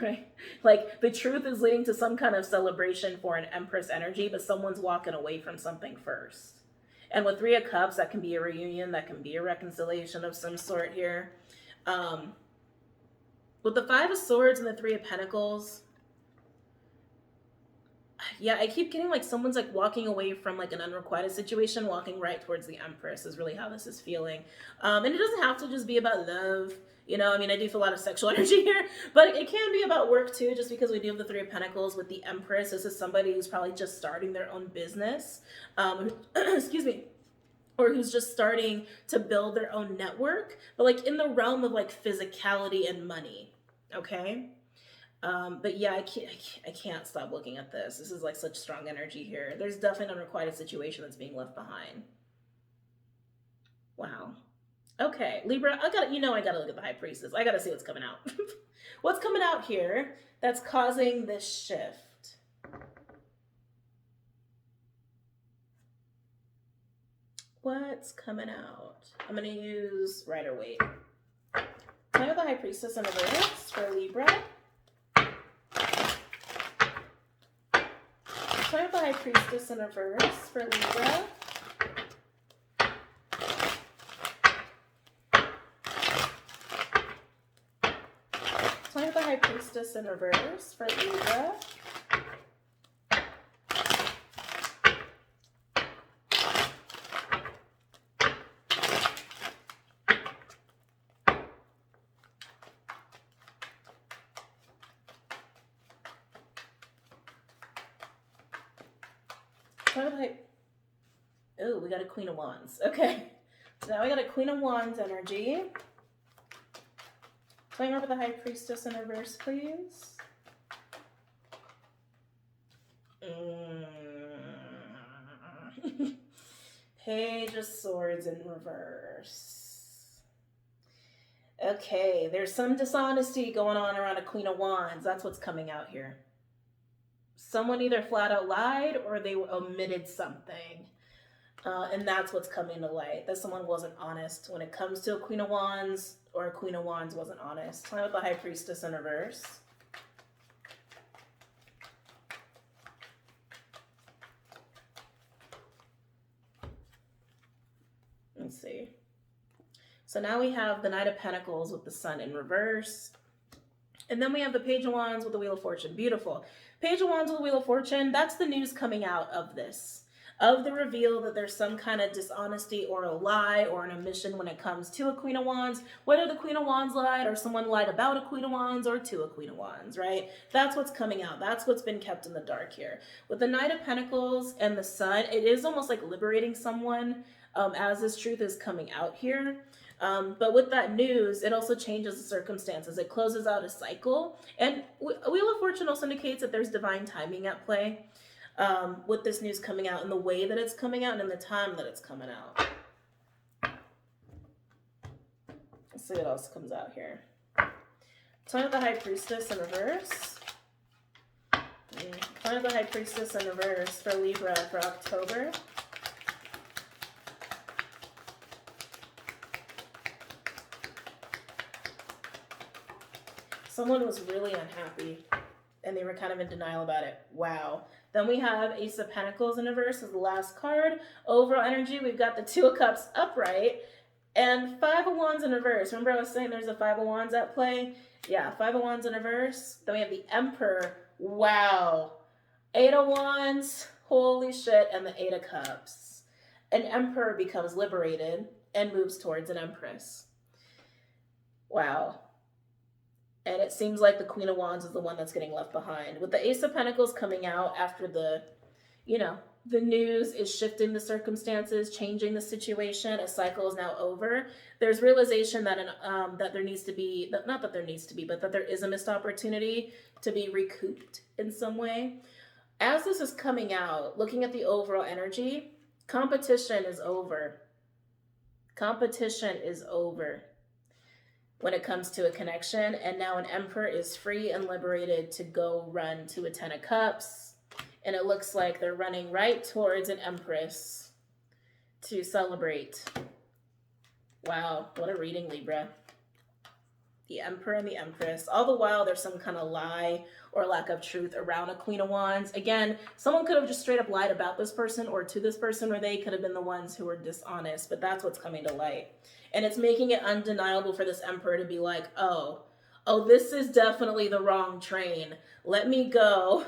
right? Like the truth is leading to some kind of celebration for an Empress energy, but someone's walking away from something first. And with Three of Cups, that can be a reunion, that can be a reconciliation of some sort here. With the Five of Swords and the Three of Pentacles, yeah, I keep getting like someone's like walking away from like an unrequited situation, walking right towards the Empress is really how this is feeling. And it doesn't have to just be about love. You know, I mean, I do feel a lot of sexual energy here, but it can be about work too, just because we do have the Three of Pentacles with the Empress. This is somebody who's probably just starting their own business, excuse me, or who's just starting to build their own network, but like in the realm of like physicality and money, okay? But yeah, I can't stop looking at this. This is like such strong energy here. There's definitely an unrequited situation that's being left behind. Wow. Okay, Libra, I gotta look at the High Priestess. I gotta see what's coming out. What's coming out here that's causing this shift? What's coming out? I'm gonna use Rider-Waite. I have the High Priestess in reverse for Libra. I have the High Priestess in reverse for Libra. So I have the High Priestess in reverse for Libra. Oh, we got a Queen of Wands. Okay. So now we got a Queen of Wands energy. Going over the High Priestess in reverse, please. Page of Swords in reverse. Okay, there's some dishonesty going on around a Queen of Wands. That's what's coming out here. Someone either flat out lied or they omitted something. And that's what's coming to light, that someone wasn't honest when it comes to a Queen of Wands, or a Queen of Wands wasn't honest. Time with the High Priestess in reverse. Let's see. So now we have the Knight of Pentacles with the Sun in reverse. And then we have the Page of Wands with the Wheel of Fortune. Beautiful. Page of Wands with the Wheel of Fortune, that's the news coming out of this. Of the reveal that there's some kind of dishonesty or a lie or an omission when it comes to a Queen of Wands, whether the Queen of Wands lied or someone lied about a Queen of Wands or to a Queen of Wands, right? That's what's coming out. That's what's been kept in the dark here. With the Knight of Pentacles and the Sun, it is almost like liberating someone as this truth is coming out here. But with that news, it also changes the circumstances. It closes out a cycle. And Wheel of Fortune also indicates that there's divine timing at play. With this news coming out and the way that it's coming out and in the time that it's coming out. Let's see what else comes out here. Time of the High Priestess in reverse. Time of the High Priestess in reverse for Libra for October. Someone was really unhappy and they were kind of in denial about it. Wow. Then we have Ace of Pentacles in reverse as the last card. Overall energy, we've got the Two of Cups upright and Five of Wands in reverse. Remember I was saying there's a Five of Wands at play? Yeah, Five of Wands in reverse. Then we have the Emperor. Wow. Eight of Wands. Holy shit. And the Eight of Cups. An Emperor becomes liberated and moves towards an Empress. Wow. And it seems like the Queen of Wands is the one that's getting left behind. With the Ace of Pentacles coming out after the, the news is shifting the circumstances, changing the situation, a cycle is now over. There's realization that that there needs to be, not that there needs to be, but that there is a missed opportunity to be recouped in some way. As this is coming out, looking at the overall energy, competition is over. Competition is over when it comes to a connection, and now an Emperor is free and liberated to go run to a Ten of Cups, and it looks like they're running right towards an Empress to celebrate. Wow, what a reading, Libra. The Emperor and the Empress. All the while, there's some kind of lie or lack of truth around a Queen of Wands. Again, someone could have just straight up lied about this person or to this person, or they could have been the ones who were dishonest, but that's what's coming to light. And it's making it undeniable for this Emperor to be like, oh, this is definitely the wrong train. Let me go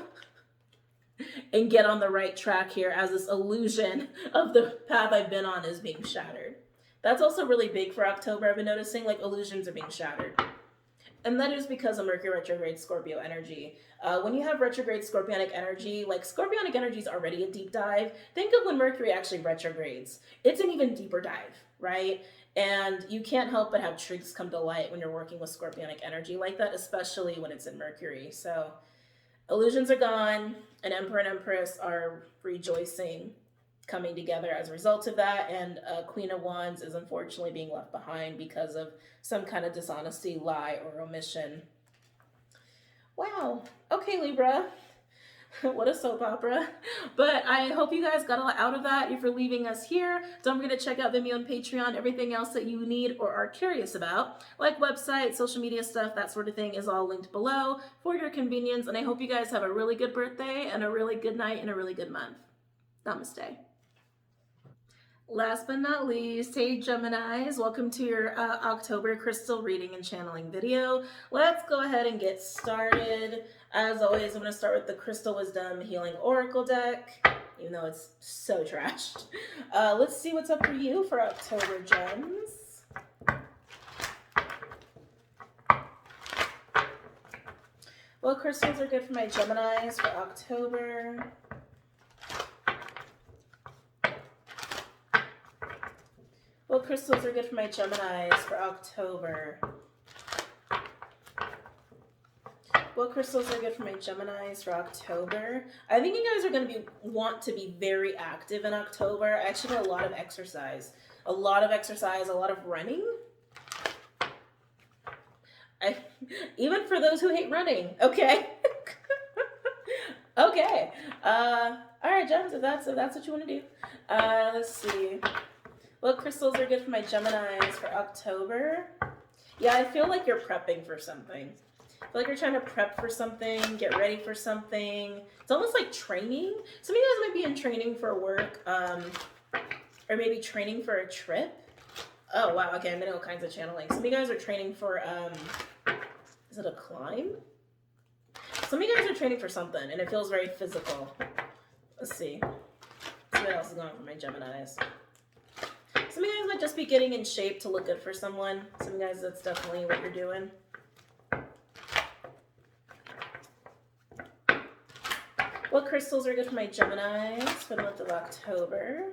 and get on the right track here as this illusion of the path I've been on is being shattered. That's also really big for October. I've been noticing like illusions are being shattered. And that is because of Mercury retrograde Scorpio energy. When you have retrograde Scorpionic energy, like Scorpionic energy is already a deep dive. Think of when Mercury actually retrogrades. It's an even deeper dive, right? And you can't help but have truths come to light when you're working with Scorpionic energy like that, especially when it's in Mercury. So illusions are gone, and Emperor and Empress are rejoicing, coming together as a result of that, and Queen of Wands is unfortunately being left behind because of some kind of dishonesty, lie, or omission. Wow. Okay, Libra. What a soap opera. But I hope you guys got a lot out of that. If you're leaving us here, don't forget to check out Vimeo and Patreon. Everything else that you need or are curious about, like website, social media stuff, that sort of thing, is all linked below for your convenience. And I hope you guys have a really good birthday and a really good night and a really good month. Namaste. Last but not least, hey Geminis, welcome to your October crystal reading and channeling video. Let's go ahead and get started. As always, I'm going to start with the Crystal Wisdom Healing Oracle deck, even though it's so trashed. Let's see what's up for you for October, Gems. What crystals are good for my Geminis for October? What crystals are good for my Geminis for October? What crystals are good for my Geminis for October? I think you guys are going to want to be very active in October. I actually got a lot of exercise. A lot of running. Even for those who hate running, okay? Okay. All right, Gems, if that's what you want to do. Let's see. What crystals are good for my Geminis for October? Yeah, I feel like you're prepping for something. I feel like you're trying to prep for something, get ready for something. It's almost like training. Some of you guys might be in training for work, or maybe training for a trip. Oh, wow. Okay, I'm getting all kinds of channeling. Some of you guys are training for, is it a climb? Some of you guys are training for something, and it feels very physical. Let's see. Let's see what else is going on for my Geminis. Some of you guys might just be getting in shape to look good for someone. Some of you guys, that's definitely what you're doing. What crystals are good for my Geminis for the month of October?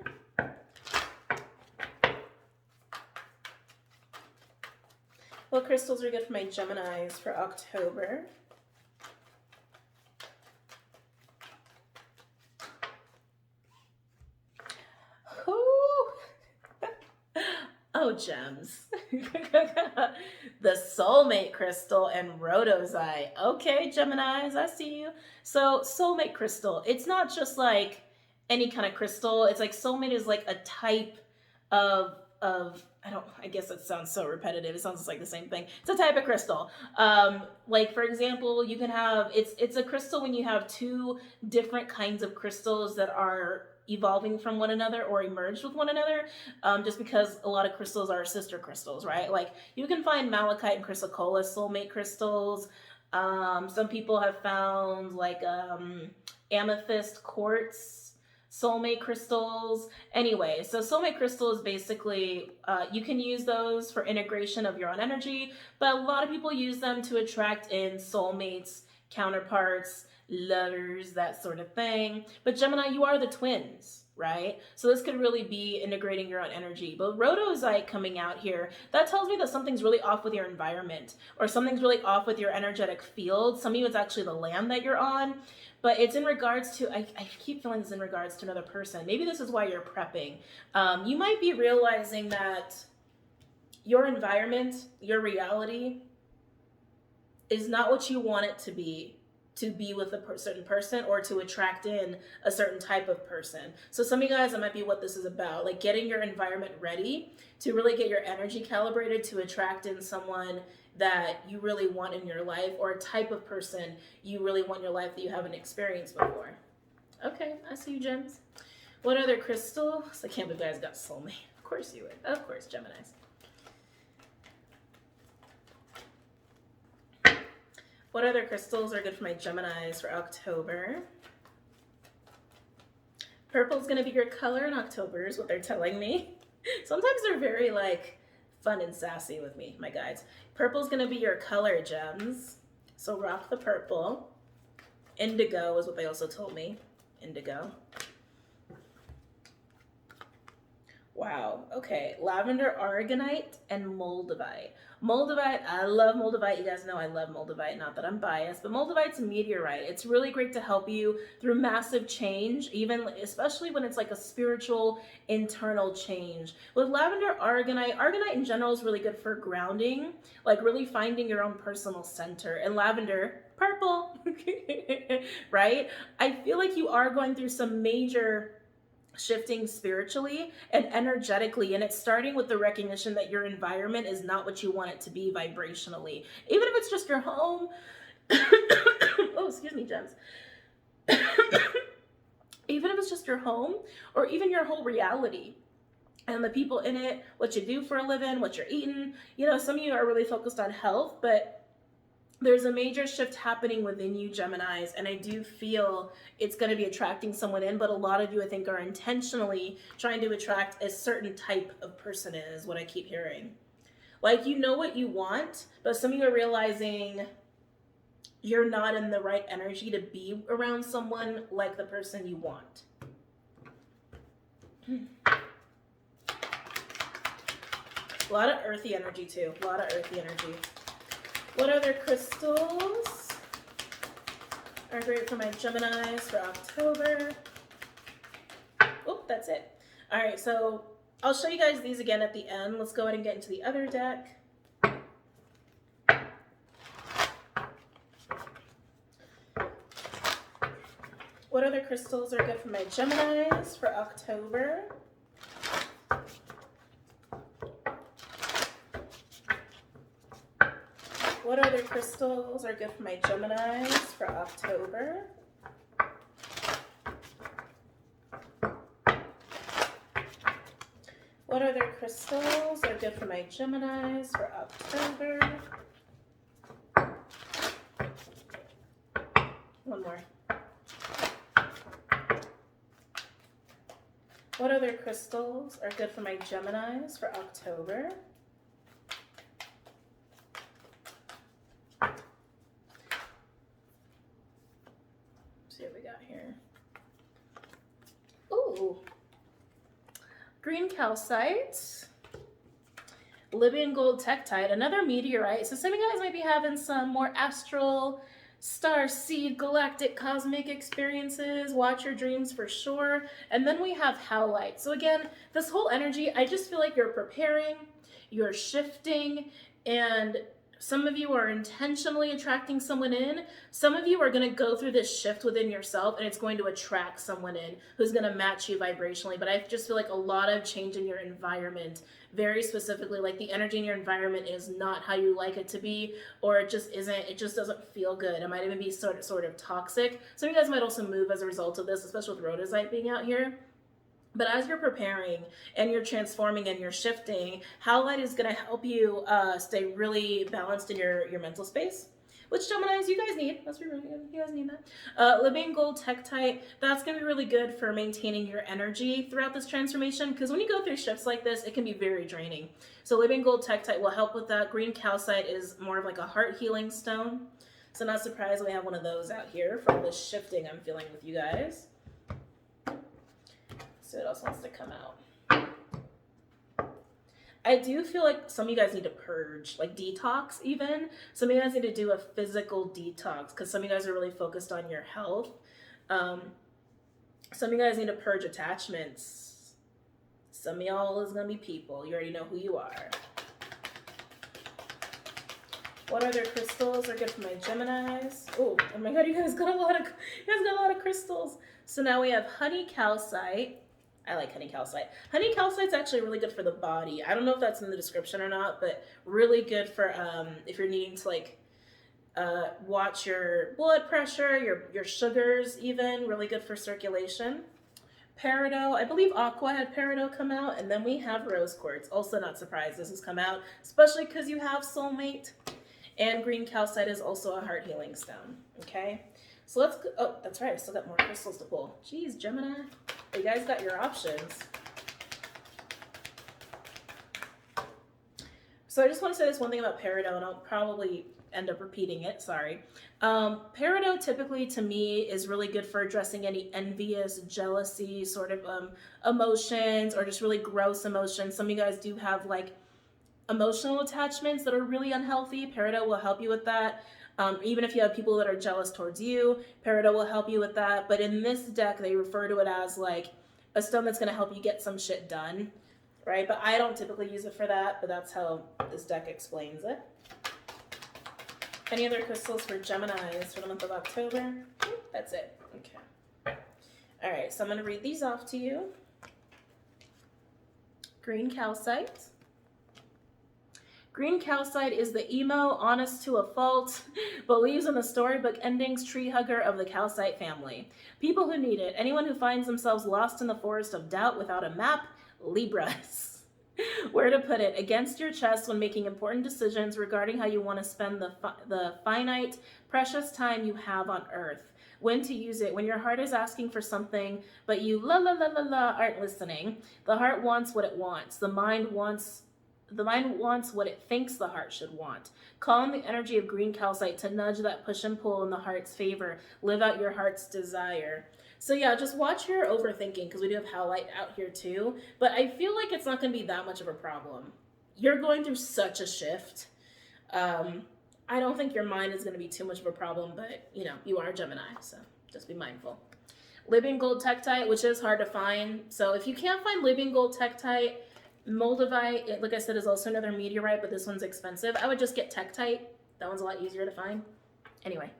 What crystals are good for my Geminis for October? Oh, gems. The soulmate crystal and rhodozite. Okay, Geminis, I see you. So soulmate crystal, it's not just like any kind of crystal. It's like soulmate is like a type of I guess it sounds so repetitive. It sounds like the same thing. It's a type of crystal. Like for example, you can have, it's a crystal when you have two different kinds of crystals that are evolving from one another or emerged with one another, just because a lot of crystals are sister crystals, right? Like you can find malachite and chrysocolla soulmate crystals. Some people have found like amethyst quartz soulmate crystals. Anyway, so soulmate crystal is basically, you can use those for integration of your own energy, but a lot of people use them to attract in soulmates, counterparts, lovers, that sort of thing. But Gemini, you are the twins, right? So this could really be integrating your own energy. But rhodozite coming out here, that tells me that something's really off with your environment, or something's really off with your energetic field. Some of you, it's actually the land that you're on, but it's in regards to, I keep feeling this in regards to another person. Maybe this is why you're prepping. You might be realizing that your environment, your reality is not what you want it to be with a certain person or to attract in a certain type of person. So some of you guys, that might be what this is about, like getting your environment ready to really get your energy calibrated to attract in someone that you really want in your life, or a type of person you really want in your life that you haven't experienced before. Okay, I see you, Gems. What other crystals? I can't believe you guys got soulmate. Of course you would. Of course, Geminis. What other crystals are good for my Geminis for October? Purple is going to be your color in October is what they're telling me. Sometimes they're very like fun and sassy with me, my guides. Purple is going to be your color, Gems. So rock the purple. Indigo is what they also told me. Indigo. Wow. Okay. Lavender, aragonite, and Moldavite. Moldavite, I love Moldavite. You guys know I love Moldavite. Not that I'm biased, but Moldavite's a meteorite. It's really great to help you through massive change, especially when it's like a spiritual internal change. With lavender, aragonite in general is really good for grounding, like really finding your own personal center. And lavender, purple, right? I feel like you are going through some major shifting spiritually and energetically, and it's starting with the recognition that your environment is not what you want it to be vibrationally, even if it's just your home. Oh, excuse me, Gems. Even if it's just your home, or even your whole reality and the people in it, what you do for a living, what you're eating. You know, some of you are really focused on health, but there's a major shift happening within you, Geminis, and I do feel it's going to be attracting someone in, but a lot of you, I think, are intentionally trying to attract a certain type of person in, is what I keep hearing. Like, you know what you want, but some of you are realizing you're not in the right energy to be around someone like the person you want. A lot of earthy energy, too. A lot of earthy energy. What other crystals are great for my Geminis for October. Oh, that's it. All right, so I'll show you guys these again at the end. Let's go ahead and get into the other deck. What other crystals are good for my Geminis for October? What other crystals are good for my Geminis for October? What other crystals are good for my Geminis for October? One more. What other crystals are good for my Geminis for October? Let's see what we got here. Ooh. Green Calcite. Libyan gold Tektite, another meteorite. So some of you guys might be having some more astral, star seed, galactic, cosmic experiences. Watch your dreams for sure. And then we have Howlite. So again, this whole energy, I just feel like you're preparing, you're shifting, and some of you are intentionally attracting someone in. Some of you are going to go through this shift within yourself, and it's going to attract someone in who's going to match you vibrationally. But I just feel like a lot of change in your environment, very specifically, like the energy in your environment is not how you like it to be, or it just isn't, it just doesn't feel good. It might even be sort of toxic. Some of you guys might also move as a result of this, especially with rhodozite being out here. But as you're preparing and you're transforming and you're shifting, Howlite is going to help you stay really balanced in your mental space, which Geminis, you guys need. Let's be real, you guys need that. Libyan gold Tektite, that's going to be really good for maintaining your energy throughout this transformation, because when you go through shifts like this, it can be very draining. So Libyan gold Tektite will help with that. Green Calcite is more of like a heart healing stone. So not surprised we have one of those out here for all this shifting I'm feeling with you guys. So what else wants to come out? I do feel like some of you guys need to purge, like detox even. Some of you guys need to do a physical detox because some of you guys are really focused on your health. Some of you guys need to purge attachments. Some of y'all is going to be people. You already know who you are. What other crystals are good for my Geminis? Oh my God, you guys got a lot of crystals. So now we have honey calcite. I like honey calcite. Honey calcite's actually really good for the body. I don't know if that's in the description or not, but really good for if you're needing to like watch your blood pressure, your sugars even. Really good for circulation. Peridot, I believe Aqua had Peridot come out, and then we have rose quartz. Also not surprised this has come out, especially because you have soulmate. And green calcite is also a heart healing stone. Okay. So let's go. Oh, that's right. I still got more crystals to pull. Jeez, Gemini. You guys got your options. So I just want to say this one thing about Peridot, and I'll probably end up repeating it. Sorry. Peridot typically to me is really good for addressing any envious, jealousy sort of emotions, or just really gross emotions. Some of you guys do have like emotional attachments that are really unhealthy. Peridot will help you with that. Even if you have people that are jealous towards you, Peridot will help you with that. But in this deck, they refer to it as like a stone that's going to help you get some shit done, right? But I don't typically use it for that, but that's how this deck explains it. Any other crystals for Geminis for the month of October? That's it. Okay. All right, so I'm going to read these off to you. Green calcite. Green calcite is the emo, honest to a fault, believes in the storybook endings, tree hugger of the calcite family. People who need it, anyone who finds themselves lost in the forest of doubt without a map, Libras. Where to put it, against your chest when making important decisions regarding how you want to spend the finite, precious time you have on earth. When to use it, when your heart is asking for something, but you aren't listening. The heart wants what it wants. The mind wants what it thinks the heart should want. Call on the energy of green calcite to nudge that push and pull in the heart's favor. Live out your heart's desire. So yeah, just watch your overthinking, because we do have Howlite out here too. But I feel like it's not going to be that much of a problem. You're going through such a shift. I don't think your mind is going to be too much of a problem, but you know, you are a Gemini, so just be mindful. Libyan gold tektite, which is hard to find. So if you can't find Libyan gold tektite, Moldavite, like I said, is also another meteorite, but this one's expensive. I would just get tektite. That one's a lot easier to find. Anyway.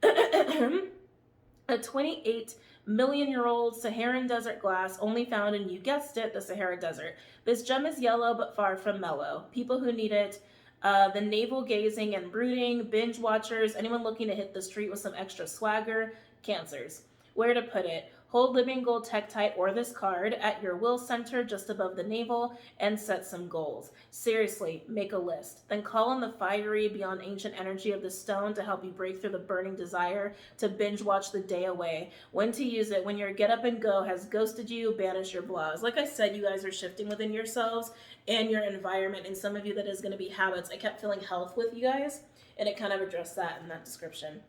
A 28-million-year-old Saharan desert glass only found in, you guessed it, the Sahara Desert. This gem is yellow but far from mellow. People who need it, the navel-gazing and brooding, binge watchers, anyone looking to hit the street with some extra swagger, Cancers. Where to put it? Hold Libyan gold tektite or this card at your will center just above the navel and set some goals. Seriously, make a list. Then call on the fiery, beyond ancient energy of the stone to help you break through the burning desire to binge watch the day away. When to use it, when your get up and go has ghosted you, banish your blouse. Like I said, you guys are shifting within yourselves and your environment, and some of you that is going to be habits. I kept feeling health with you guys, and it kind of addressed that in that description.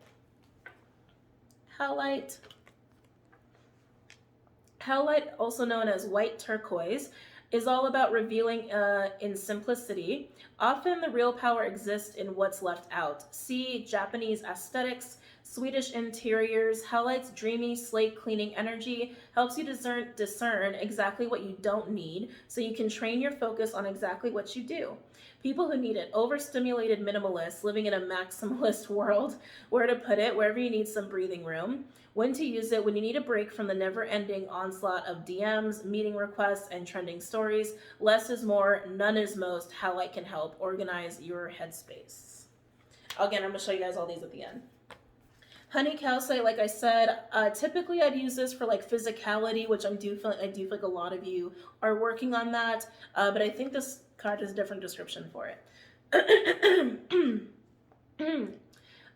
Howlite. Howlite, also known as white turquoise, is all about revealing in simplicity. Often the real power exists in what's left out. See Japanese aesthetics, Swedish interiors. Howlite's dreamy slate cleaning energy helps you discern exactly what you don't need, so you can train your focus on exactly what you do. People who need it, overstimulated minimalists living in a maximalist world. Where to put it? Wherever you need some breathing room. When to use it? When you need a break from the never-ending onslaught of DMs, meeting requests, and trending stories. Less is more, none is most. Howlite can help organize your headspace. Again, I'm going to show you guys all these at the end. Honey calcite, like I said, typically I'd use this for like physicality, which I do feel like a lot of you are working on that, but I think this card has a different description for it.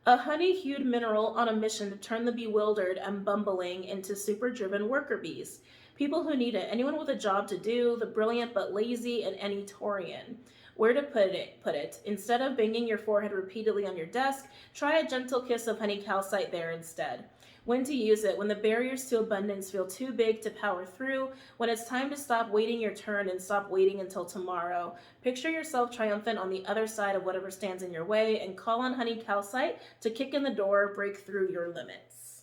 A honey-hued mineral on a mission to turn the bewildered and bumbling into super-driven worker bees. People who need it, anyone with a job to do, the brilliant but lazy, and any Taurian. Where to put it? Instead of banging your forehead repeatedly on your desk, try a gentle kiss of honey calcite there instead. When to use it? When the barriers to abundance feel too big to power through, when it's time to stop waiting your turn and stop waiting until tomorrow. Picture yourself triumphant on the other side of whatever stands in your way and call on honey calcite to kick in the door, break through your limits.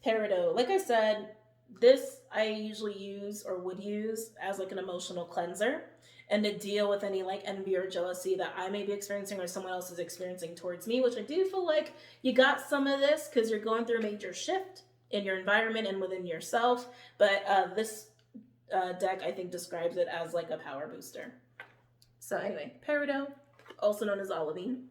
Peridot. Like I said, this I usually use or would use as like an emotional cleanser and to deal with any like envy or jealousy that I may be experiencing or someone else is experiencing towards me, which I do feel like you got some of this because you're going through a major shift in your environment and within yourself. But this deck, I think, describes it as like a power booster. So anyway, Peridot, also known as olivine.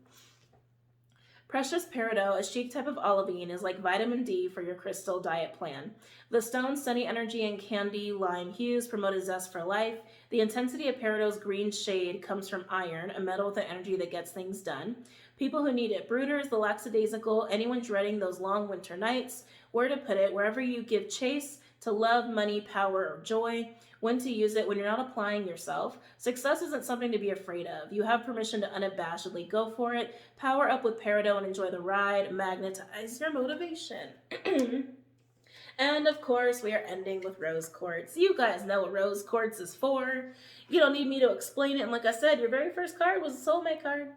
Precious Peridot, a chic type of olivine, is like vitamin D for your crystal diet plan. The stone's sunny energy and candy lime hues promote a zest for life. The intensity of Peridot's green shade comes from iron, a metal with an energy that gets things done. People who need it, brooders, the lackadaisical, anyone dreading those long winter nights. Where to put it? Wherever you give chase to love, money, power, or joy. When to use it? When you're not applying yourself. Success isn't something to be afraid of. You have permission to unabashedly go for it. Power up with Peridot and enjoy the ride. Magnetize your motivation. And of course, we are ending with rose quartz. You guys know what rose quartz is for. You don't need me to explain it. And like I said, your very first card was a soulmate card.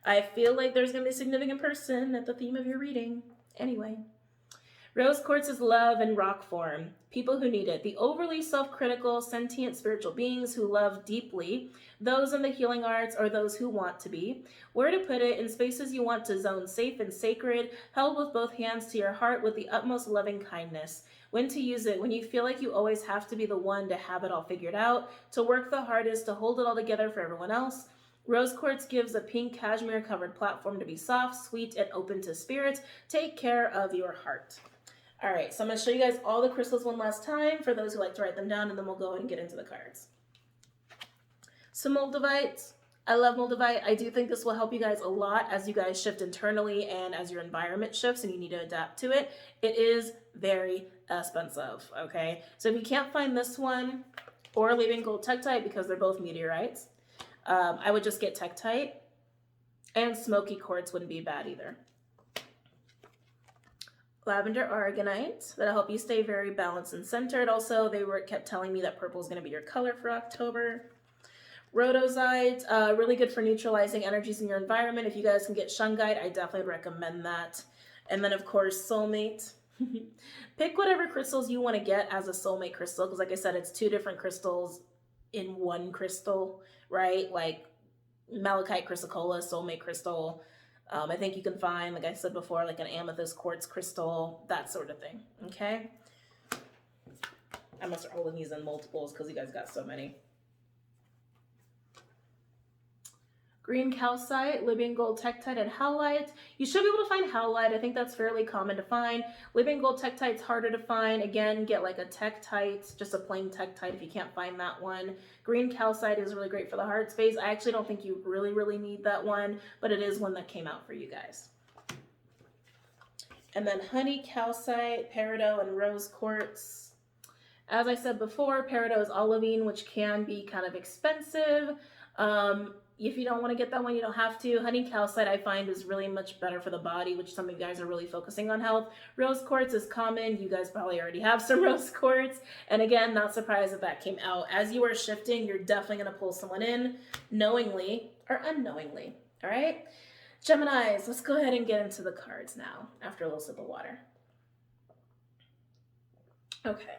I feel like there's going to be a significant person at the theme of your reading. Anyway. Rose quartz is love in rock form. People who need it. The overly self-critical, sentient spiritual beings who love deeply. Those in the healing arts or those who want to be. Where to put it? In spaces you want to zone safe and sacred, held with both hands to your heart with the utmost loving kindness. When to use it? When you feel like you always have to be the one to have it all figured out, to work the hardest, to hold it all together for everyone else. Rose quartz gives a pink cashmere covered platform to be soft, sweet, and open to spirit. Take care of your heart. All right, so I'm going to show you guys all the crystals one last time for those who like to write them down, and then we'll go ahead and get into the cards. So Moldavites, I love Moldavite. I do think this will help you guys a lot as you guys shift internally and as your environment shifts and you need to adapt to it. It is very expensive, okay? So if you can't find this one or Libyan gold tektite because they're both meteorites, I would just get tektite, and smoky quartz wouldn't be bad either. Lavender aragonite, that'll help you stay very balanced and centered. Also, they kept telling me that purple is going to be your color for October. Rhodosite, really good for neutralizing energies in your environment. If you guys can get shungite, I definitely recommend that. And then, of course, soulmate. Pick whatever crystals you want to get as a soulmate crystal, because like I said, it's 2 different crystals in one crystal, right? Like malachite chrysocolla, soulmate crystal. I think you can find, like I said before, like an amethyst quartz crystal, that sort of thing, okay? I must roll these in multiples because you guys got so many. Green calcite, Libyan gold tektite, and howlite. You should be able to find howlite. I think that's fairly common to find. Libyan gold tektite's harder to find. Again, get like a tektite, just a plain tektite if you can't find that one. Green calcite is really great for the heart space. I actually don't think you really need that one, but it is one that came out for you guys. And then honey calcite, peridot, and rose quartz. As I said before, peridot is olivine, which can be kind of expensive. If you don't want to get that one, you don't have to. Honey calcite, I find, is really much better for the body, which some of you guys are really focusing on health. Rose quartz is common. You guys probably already have some rose quartz. And again, not surprised that that came out. As you are shifting, you're definitely going to pull someone in, knowingly or unknowingly. All right? Geminis, let's go ahead and get into the cards now, after a little sip of water. Okay.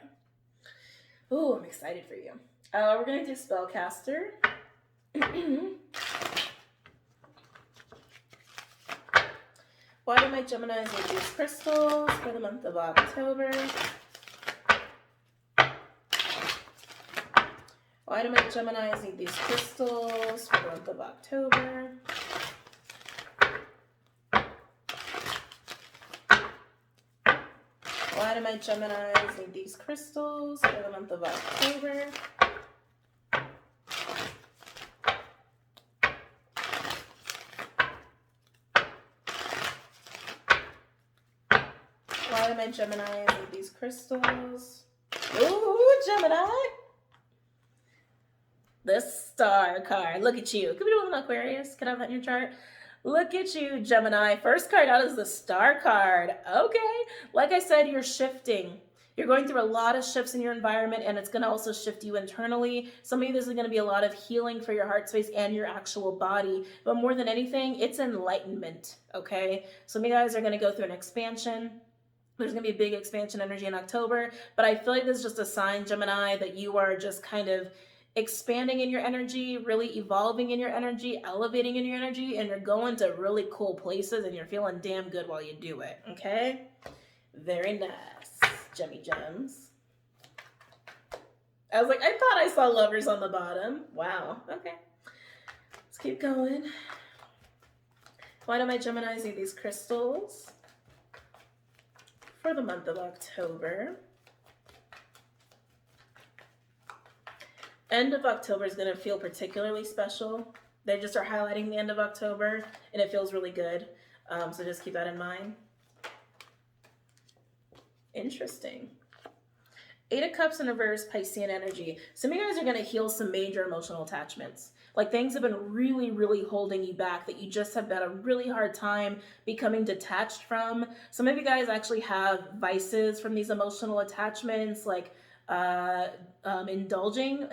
Ooh, I'm excited for you. We're going to do Spellcaster. Why do my Geminis need these crystals for the month of October? Why do my Geminis need these crystals for the month of October? Why do my Geminis need these crystals for the month of October? Why do my Geminis need these crystals? Ooh, Gemini! The Star card. Look at you. Could be doing an Aquarius. Could I have that in your chart? Look at you, Gemini. First card out is the Star card. Okay. Like I said, you're shifting. You're going through a lot of shifts in your environment, and it's going to also shift you internally. Some of you, this is going to be a lot of healing for your heart space and your actual body. But more than anything, it's enlightenment, okay? Some of you guys are going to go through an expansion. There's going to be a big expansion energy in October. But I feel like this is just a sign, Gemini, that you are just kind of expanding in your energy, really evolving in your energy, elevating in your energy, and you're going to really cool places, and you're feeling damn good while you do it, okay? Very nice. Gemmy gems. I was like, I thought I saw lovers on the bottom. Wow. Okay. Let's keep going. Why do my Geminis need these crystals for the month of October? End of October is going to feel particularly special. They just are highlighting the end of October, and it feels really good. So just keep that in mind. Interesting. 8 of Cups in reverse, Piscean energy. Some of you guys are going to heal some major emotional attachments. Like things have been really holding you back that you just have had a really hard time becoming detached from. Some of you guys actually have vices from these emotional attachments, like indulging,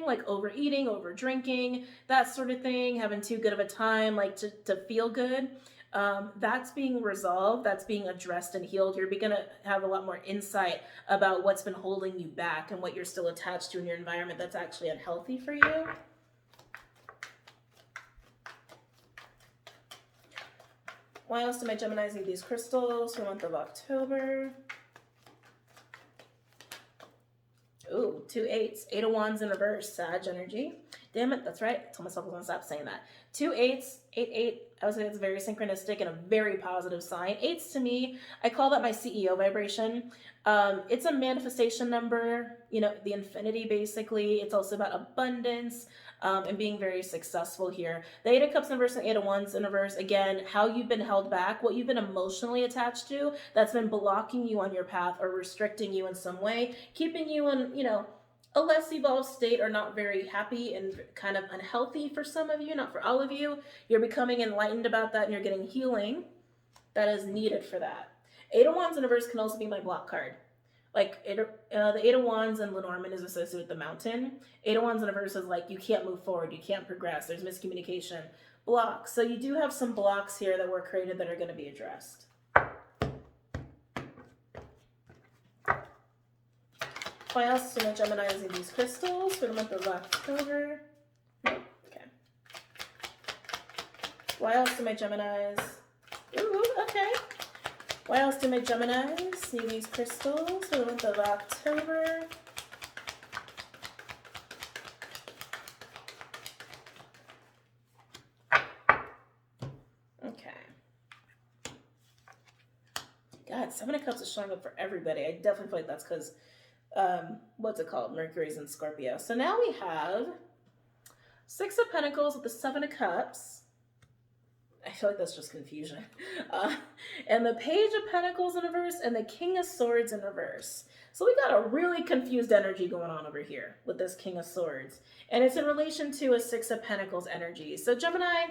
like overeating, over drinking, that sort of thing, having too good of a time, like to feel good. That's being resolved, that's being addressed and healed. You're going to have a lot more insight about what's been holding you back and what you're still attached to in your environment that's actually unhealthy for you. Why else do my Geminis need these crystals for the month of October? Ooh, 2 8s, 8 of Wands in reverse, Sag energy. Damn it, that's right. I told myself I was going to stop saying that. 2 8s, 8 8. I would say it's very synchronistic and a very positive sign. 8s to me, I call that my CEO vibration. It's a manifestation number, you know, the infinity basically. It's also about abundance and being very successful here. The 8 of Cups in reverse and 8 of Wands in reverse, again, how you've been held back, what you've been emotionally attached to, that's been blocking you on your path or restricting you in some way, keeping you in, you know, a less evolved state or not very happy and kind of unhealthy for some of you, not for all of you. You're becoming enlightened about that and you're getting healing that is needed for that. 8 of Wands in reverse can also be my block card. like the Eight of Wands and Lenormand is associated with the mountain. Eight of Wands in reverse is like you can't move forward, you can't progress, there's miscommunication, blocks. So you do have some blocks here that were created that are going to be addressed. Why else do my Gemini using these crystals for the month of October? Okay. Why else do my Geminis? Ooh, okay. Why else do my Geminis need these crystals for the month of October? Okay. God, Seven of Cups is showing up for everybody. I definitely feel like that's because, what's it called? Mercury's in Scorpio. So now we have Six of Pentacles with the Seven of Cups. I feel like that's just confusion. And the Page of Pentacles in reverse and the King of Swords in reverse. So we got a really confused energy going on over here with this King of Swords. And it's in relation to a Six of Pentacles energy. So Gemini,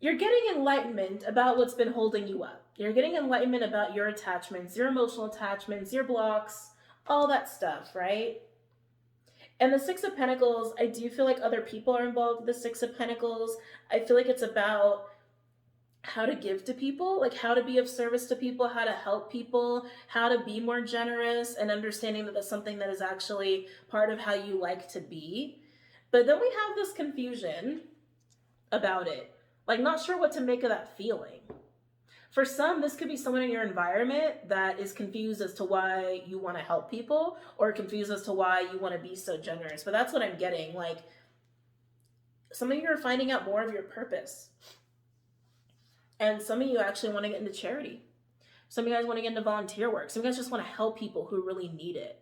you're getting enlightenment about what's been holding you up. You're getting enlightenment about your attachments, your emotional attachments, your blocks, all that stuff, right? And the Six of Pentacles, I do feel like other people are involved with the Six of Pentacles. I feel like it's about how to give to people, like how to be of service to people, how to help people, how to be more generous, and understanding that that's something that is actually part of how you like to be. But then we have this confusion about it, like not sure what to make of that feeling. For some, this could be someone in your environment that is confused as to why you want to help people or confused as to why you want to be so generous. But that's what I'm getting. Like, some of you are finding out more of your purpose. And some of you actually want to get into charity. Some of you guys want to get into volunteer work. Some of you guys just want to help people who really need it.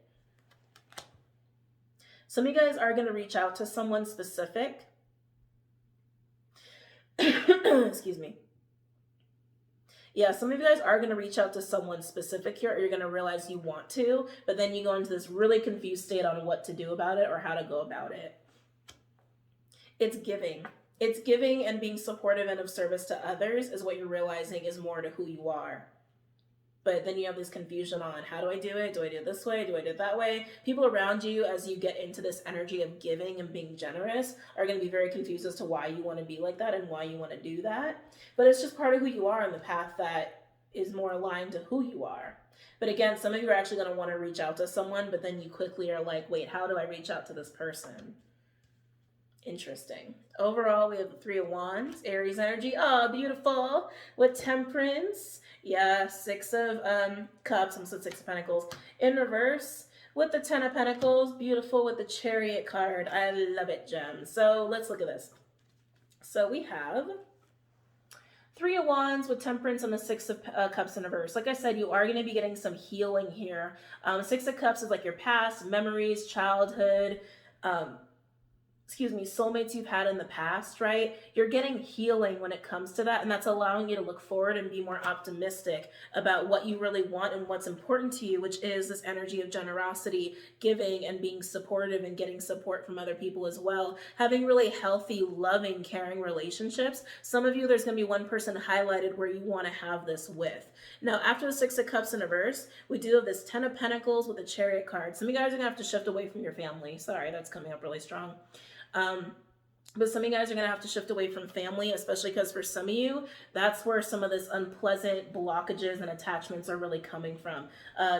Some of you guys are going to reach out to someone specific. Excuse me. Yeah, some of you guys are going to reach out to someone specific here, or you're going to realize you want to, but then you go into this really confused state on what to do about it or how to go about it. It's giving. It's giving and being supportive and of service to others is what you're realizing is more to who you are. But then you have this confusion on how do I do it? Do I do it this way? Do I do it that way? People around you, as you get into this energy of giving and being generous, are going to be very confused as to why you want to be like that and why you want to do that. But it's just part of who you are and the path that is more aligned to who you are. But again, some of you are actually going to want to reach out to someone, but then you quickly are like, wait, how do I reach out to this person? Interesting. Overall, we have the Three of Wands, Aries energy. Oh, beautiful. With Temperance. Yeah, Six of Cups. I said Six of Pentacles. In reverse, with the Ten of Pentacles. Beautiful with the Chariot card. I love it, Gem. So let's look at this. So we have Three of Wands with Temperance and the Six of Cups in reverse. Like I said, you are going to be getting some healing here. Six of Cups is like your past, memories, childhood, soulmates you've had in the past, right? You're getting healing when it comes to that, and that's allowing you to look forward and be more optimistic about what you really want and what's important to you, which is this energy of generosity, giving, and being supportive and getting support from other people as well. Having really healthy, loving, caring relationships. Some of you, there's going to be one person highlighted where you want to have this with. Now, after the Six of Cups in reverse, we do have this Ten of Pentacles with a Chariot card. Some of you guys are going to have to shift away from your family. Sorry, that's coming up really strong. But some of you guys are going to have to shift away from family, especially because for some of you, that's where some of this unpleasant blockages and attachments are really coming from.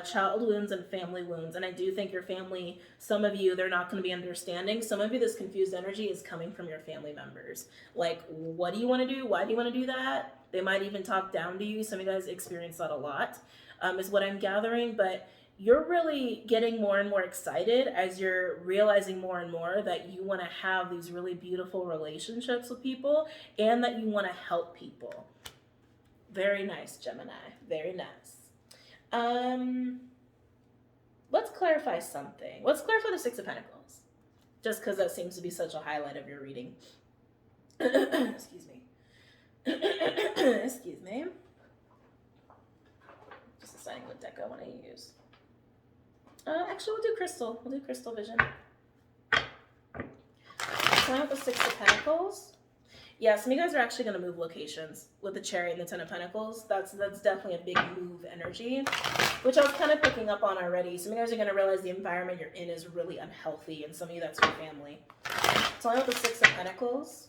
Child wounds and family wounds. And I do think your family, some of you, they're not going to be understanding. Some of you, this confused energy is coming from your family members. Like, what do you want to do? Why do you want to do that? They might even talk down to you. Some of you guys experience that a lot, is what I'm gathering. But you're really getting more and more excited as you're realizing more and more that you want to have these really beautiful relationships with people and that you want to help people. Very nice, Gemini. Very nice. Let's clarify something. Let's clarify the Six of Pentacles, just because that seems to be such a highlight of your reading. Excuse me. Excuse me. Just deciding what deck I want to use. Actually, we'll do Crystal. We'll do Crystal Vision. So I have the Six of Pentacles. Yeah, some of you guys are actually going to move locations with the Chariot and the Ten of Pentacles. That's definitely a big move energy, which I was kind of picking up on already. Some of you guys are going to realize the environment you're in is really unhealthy, and some of you, that's your family. So I have the Six of Pentacles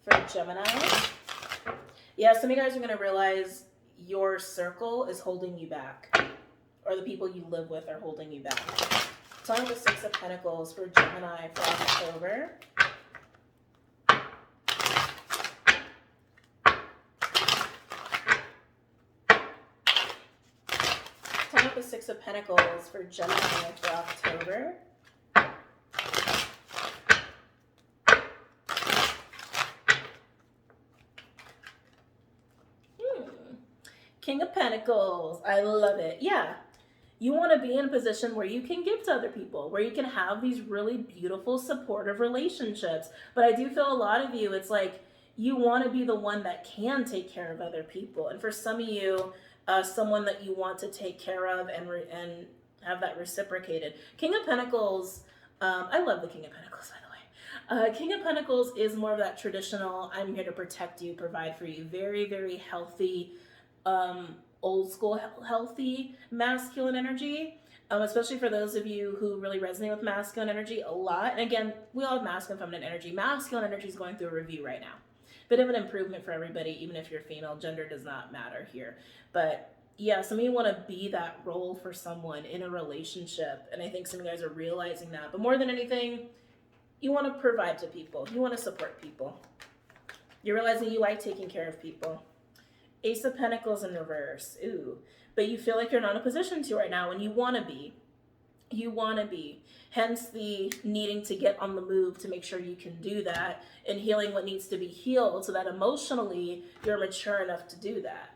for Gemini. Yeah, some of you guys are going to realize your circle is holding you back, or the people you live with are holding you back. So I have the Six of Pentacles for Gemini for October. The Six of Pentacles for Gemini for October. King of Pentacles. I love it. Yeah. You want to be in a position where you can give to other people, where you can have these really beautiful, supportive relationships. But I do feel a lot of you, it's like you want to be the one that can take care of other people. And for some of you, someone that you want to take care of and have that reciprocated. King of Pentacles, I love the King of Pentacles, by the way. King of Pentacles is more of that traditional, I'm here to protect you, provide for you, very, very healthy, old school, healthy masculine energy. Especially for those of you who really resonate with masculine energy a lot. And again, we all have masculine and feminine energy. Masculine energy is going through a review right now. Bit of an improvement for everybody, even if you're female. Gender does not matter here. But yeah, some of you want to be that role for someone in a relationship. And I think some of you guys are realizing that. But more than anything, you want to provide to people. You want to support people. You're realizing you like taking care of people. Ace of Pentacles in reverse. Ooh. But you feel like you're not in a position to right now, and you want to be. You want to be. Hence the needing to get on the move to make sure you can do that and healing what needs to be healed so that emotionally you're mature enough to do that.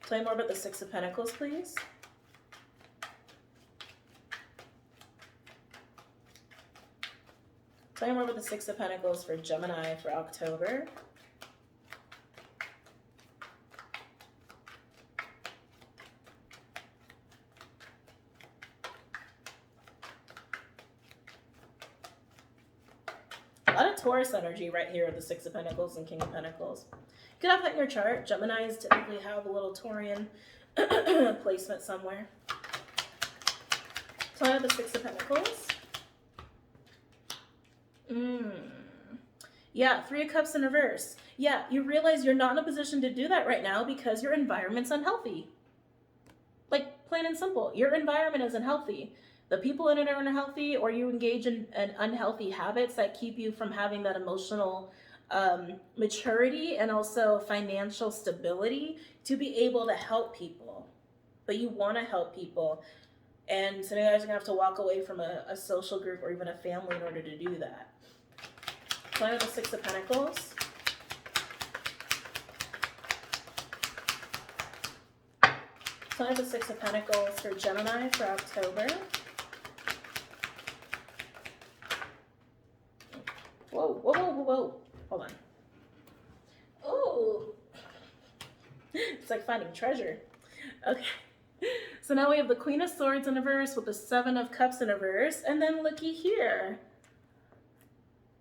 Tell me more about the Six of Pentacles, please. Tell me more about the Six of Pentacles for Gemini for October. A lot of Taurus energy right here with the Six of Pentacles and King of Pentacles. You could have that in your chart. Geminis typically have a little Taurian placement somewhere. So I have the Six of Pentacles. Yeah, Three of Cups in reverse. Yeah, you realize you're not in a position to do that right now because your environment's unhealthy. Like, plain and simple. Your environment isn't healthy. The people in it are unhealthy, or you engage in unhealthy habits that keep you from having that emotional maturity and also financial stability to be able to help people. But you want to help people. And some of you guys are going to have to walk away from a social group or even a family in order to do that. So I have the Six of Pentacles. So I have the Six of Pentacles for Gemini for October. Whoa, whoa, whoa, whoa, whoa. Hold on. Oh, it's like finding treasure. Okay. So now we have the Queen of Swords in reverse with the Seven of Cups in reverse. And then looky here.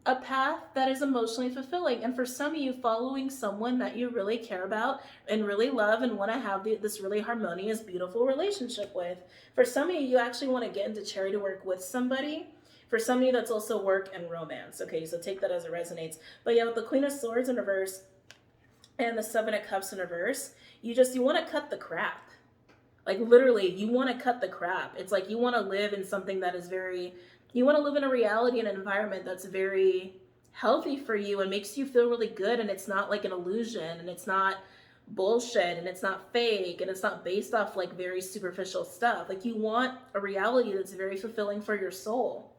A path that is emotionally fulfilling. And for some of you, following someone that you really care about and really love and want to have this really harmonious, beautiful relationship with. For some of you, you actually want to get into charity work with somebody. For some of you, that's also work and romance. Okay, so take that as it resonates. But yeah, with the Queen of Swords in reverse and the Seven of Cups in reverse, you want to cut the crap. Like literally, you want to cut the crap. It's like you want to live in something that is you want to live in a reality and an environment that's very healthy for you and makes you feel really good, and it's not like an illusion, and it's not bullshit, and it's not fake, and it's not based off like very superficial stuff. Like you want a reality that's very fulfilling for your soul.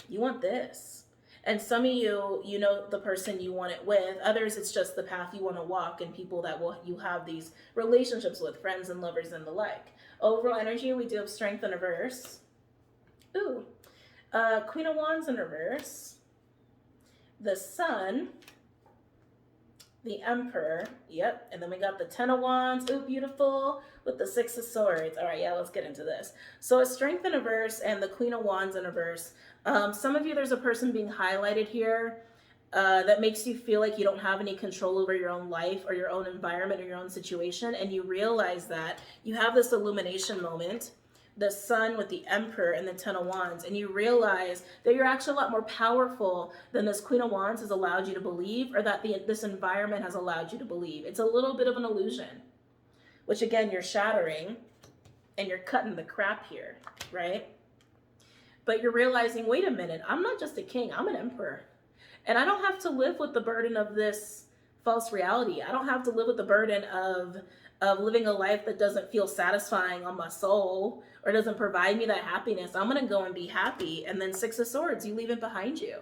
You want this. And some of you, you know the person you want it with. Others, it's just the path you want to walk and people that you have these relationships with, friends and lovers and the like. Overall energy, we do have Strength in reverse. Ooh. Queen of Wands in reverse. The Sun. the Emperor. Yep. And then we got the Ten of Wands. Ooh, beautiful. With the Six of Swords. All right, yeah, let's get into this. So a Strength in reverse and the Queen of Wands in reverse. Some of you, there's a person being highlighted here that makes you feel like you don't have any control over your own life or your own environment or your own situation. And you realize that you have this illumination moment, the Sun with the Emperor and the Ten of Wands, and you realize that you're actually a lot more powerful than this Queen of Wands has allowed you to believe, or that this environment has allowed you to believe. It's a little bit of an illusion, which again, you're shattering and you're cutting the crap here, right? But you're realizing, wait a minute, I'm not just a king, I'm an emperor. And I don't have to live with the burden of this false reality. I don't have to live with the burden of living a life that doesn't feel satisfying on my soul or doesn't provide me that happiness. I'm going to go and be happy. And then Six of Swords, you leave it behind you.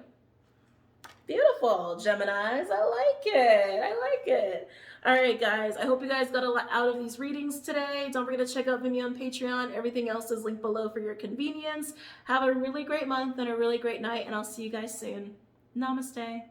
Beautiful, Geminis. I like it. I like it. All right, guys. I hope you guys got a lot out of these readings today. Don't forget to check out Vimeo and Patreon. Everything else is linked below for your convenience. Have a really great month and a really great night, and I'll see you guys soon. Namaste.